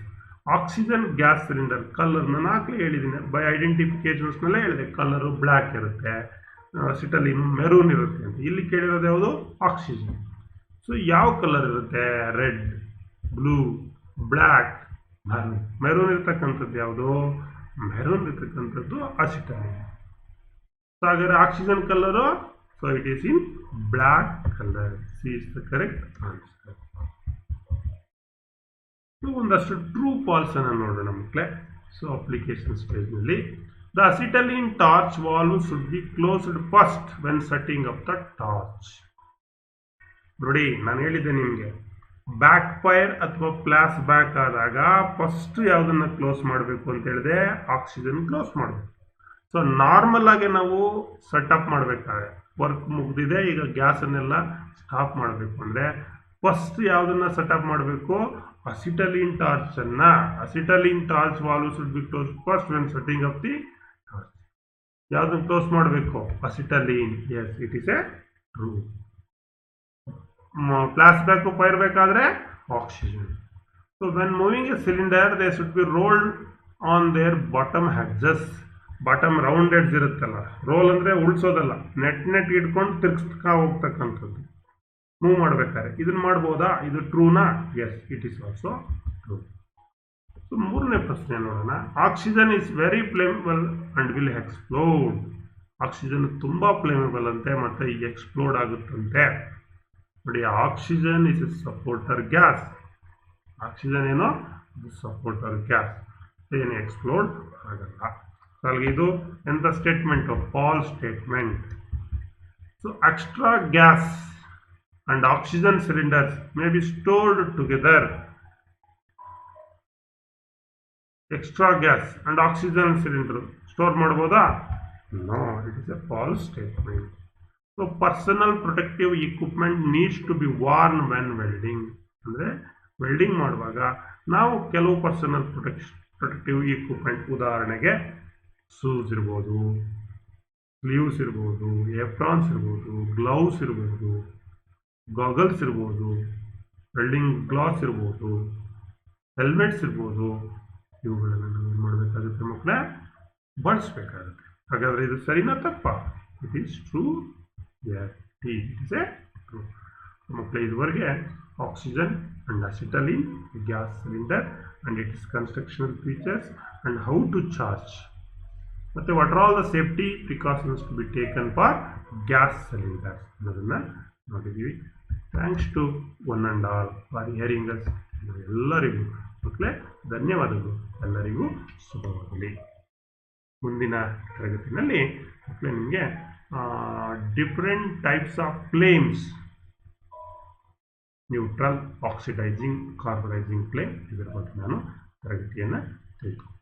Oxygen gas cylinder colour ನಾನು ಆಗಲೇ ಹೇಳಿದ್ದೀನಿ, by ಐಡೆಂಟಿಫಿಕೇಶನ್ಸ್ನಲ್ಲೇ ಹೇಳಿದೆ. ಕಲರು ಬ್ಲ್ಯಾಕ್ ಇರುತ್ತೆ, ಅಸಿಟಲಿನ್ ಮೆರೂನ್ ಇರುತ್ತೆ ಅಂತ. ಇಲ್ಲಿ ಕೇಳಿರೋದು ಯಾವುದು? ಆಕ್ಸಿಜನ್. ಸೊ ಯಾವ ಕಲರ್ ಇರುತ್ತೆ? Red, blue, black, maroon. Maroon ಇರ್ತಕ್ಕಂಥದ್ದು ಯಾವುದು? ಮೆರೂನ್ ಇರ್ತಕ್ಕಂಥದ್ದು ಅಸಿಟಲಿನ್. ಸೊ ಹಾಗಾದ್ರೆ oxygen colour, so it is in black colour. C is the correct answer. ಒಂದಷ್ಟು ಟ್ರೂ ಫಾಲ್ಸ್ ಅನ್ನು ನೋಡೋಣ ಮಕ್ಕಳೇ. ಸೊ ಅಪ್ಲಿಕೇಶನ್ ಸ್ಟೇಜ್ನಲ್ಲಿ the acetylene torch valve should be closed first when setting up the torch. ನೋಡಿ, ನಾನು ಹೇಳಿದ್ದೆ ನಿಮಗೆ, ಬ್ಯಾಕ್ ಫೈರ್ ಅಥವಾ ಫ್ಲಾಶ್ ಬ್ಯಾಕ್ ಆದಾಗ ಫಸ್ಟ್ ಯಾವುದನ್ನ ಕ್ಲೋಸ್ ಮಾಡಬೇಕು ಅಂತ ಹೇಳಿದೆ? ಆಕ್ಸಿಜನ್ ಕ್ಲೋಸ್ ಮಾಡಬೇಕು. ಸೊ ನಾರ್ಮಲ್ ಆಗಿ ನಾವು ಸೆಟಪ್ ಮಾಡಬೇಕಾದ್ರೆ, ವರ್ಕ್ ಮುಗಿದಿದೆ, ಈಗ ಗ್ಯಾಸನ್ನೆಲ್ಲ ಸ್ಟಾಪ್ ಮಾಡಬೇಕು ಅಂದರೆ ಫಸ್ಟ್ ಯಾವುದನ್ನ ಸೆಟಪ್ ಮಾಡಬೇಕು? ಅಸಿಟಲಿನ್ ಟಾರ್ಚ್ ಅನ್ನ. Acetylene torch valve should be close first when setting up the torch. ಯಾವುದನ್ನು ಕ್ಲೋಸ್ ಮಾಡಬೇಕು? Acetylene. Yes, it is a true. Flash back fire ಬೇಕಾದ್ರೆ oxygen. So when moving a cylinder they should be rolled on their bottom edges. Bottom round heads ಇರುತ್ತಲ್ಲ, roll ಅಂದರೆ ಉಳಿಸೋದಲ್ಲ, net ಇಟ್ಕೊಂಡು ತಿರ್ಗಿಸ್ತಾ ಹೋಗ್ತಕ್ಕಂಥದ್ದು move ಮಾಡ್ಬೇಕಾದ್ರೆ. ಇದನ್ನ ಮಾಡ್ಬೋದಾ? ಇದು ಟ್ರೂನಾ? Yes, it is also true. So ಮೂರನೇ ಪ್ರಶ್ನೆ ನೋಡೋಣ. Oxygen is very flammable and will explode. Oxygen ತುಂಬ ಫ್ಲೇಮೇಬಲ್ ಅಂತೆ, ಮತ್ತೆ ಎಕ್ಸ್ಪ್ಲೋಡ್ ಆಗುತ್ತಂತೆ. ನೋಡಿ, oxygen is a supporter gas. Oxygen ಏನೋ ಸಪೋರ್ಟರ್ ಗ್ಯಾಸ್, ಏನು ಎಕ್ಸ್ಪ್ಲೋಡ್ ಆಗಲ್ಲ. ಅಲ್ಲಿಗೆ ಇದು ಎಂಥ statement? False statement. So extra gas and oxygen cylinders may be stored together. Extra gas and oxygen cylinder store ಮಾಡಬಹುದಾ? No, it is a false statement. So personal protective equipment needs to be worn when welding. ಅಂದರೆ welding ಮಾಡುವಾಗ ನಾವು ಕೆಲವು personal protective equipment, ಉದಾಹರಣೆಗೆ shoes ಇರ್ಬೋದು, sleeves ಇರ್ಬೋದು, ಏಪ್ರಾನ್ಸ್ ಇರ್ಬೋದು, gloves ಇರ್ಬೋದು, ಗಾಗಲ್ಸ್ ಇರ್ಬೋದು, ವೆಲ್ಡಿಂಗ್ ಗ್ಲಾಸ್ ಇರ್ಬೋದು, ಹೆಲ್ಮೆಟ್ಸ್ ಇರ್ಬೋದು, ಇವುಗಳನ್ನು ನಾವು ಏನು ಮಾಡಬೇಕಾಗುತ್ತೆ ಮಕ್ಕಳೇ? ಬಳಸಬೇಕಾಗುತ್ತೆ. ಹಾಗಾದರೆ ಇದು ಸರಿನಾ ತಪ್ಪಾ? It is true. It is a true. ಮಕ್ಕಳೇ, ಇದುವರೆಗೆ oxygen and acetylene gas cylinder and it is constructional features and how to charge, ಮತ್ತು what are all the safety precautions to be taken for gas cylinders ಅನ್ನೋದನ್ನು ನೋಡಿದ್ದೀವಿ. Thanks to one and all for hearing us. ಎಲ್ಲರಿಗೂ ಮಕ್ಕಳೇ ಧನ್ಯವಾದಗಳು. ಎಲ್ಲರಿಗೂ ಶುಭವಾಗಲಿ. ಮುಂದಿನ ತರಗತಿಯಲ್ಲಿ ಮಕ್ಕಳೇ ನಿಮಗೆ different types of flames, neutral, oxidising, carbonising flame, ಇದರ ಬಗ್ಗೆ ನಾನು ತರಗತಿಯನ್ನು ತೆಗೆದುಕೊಳ್ತೀನಿ.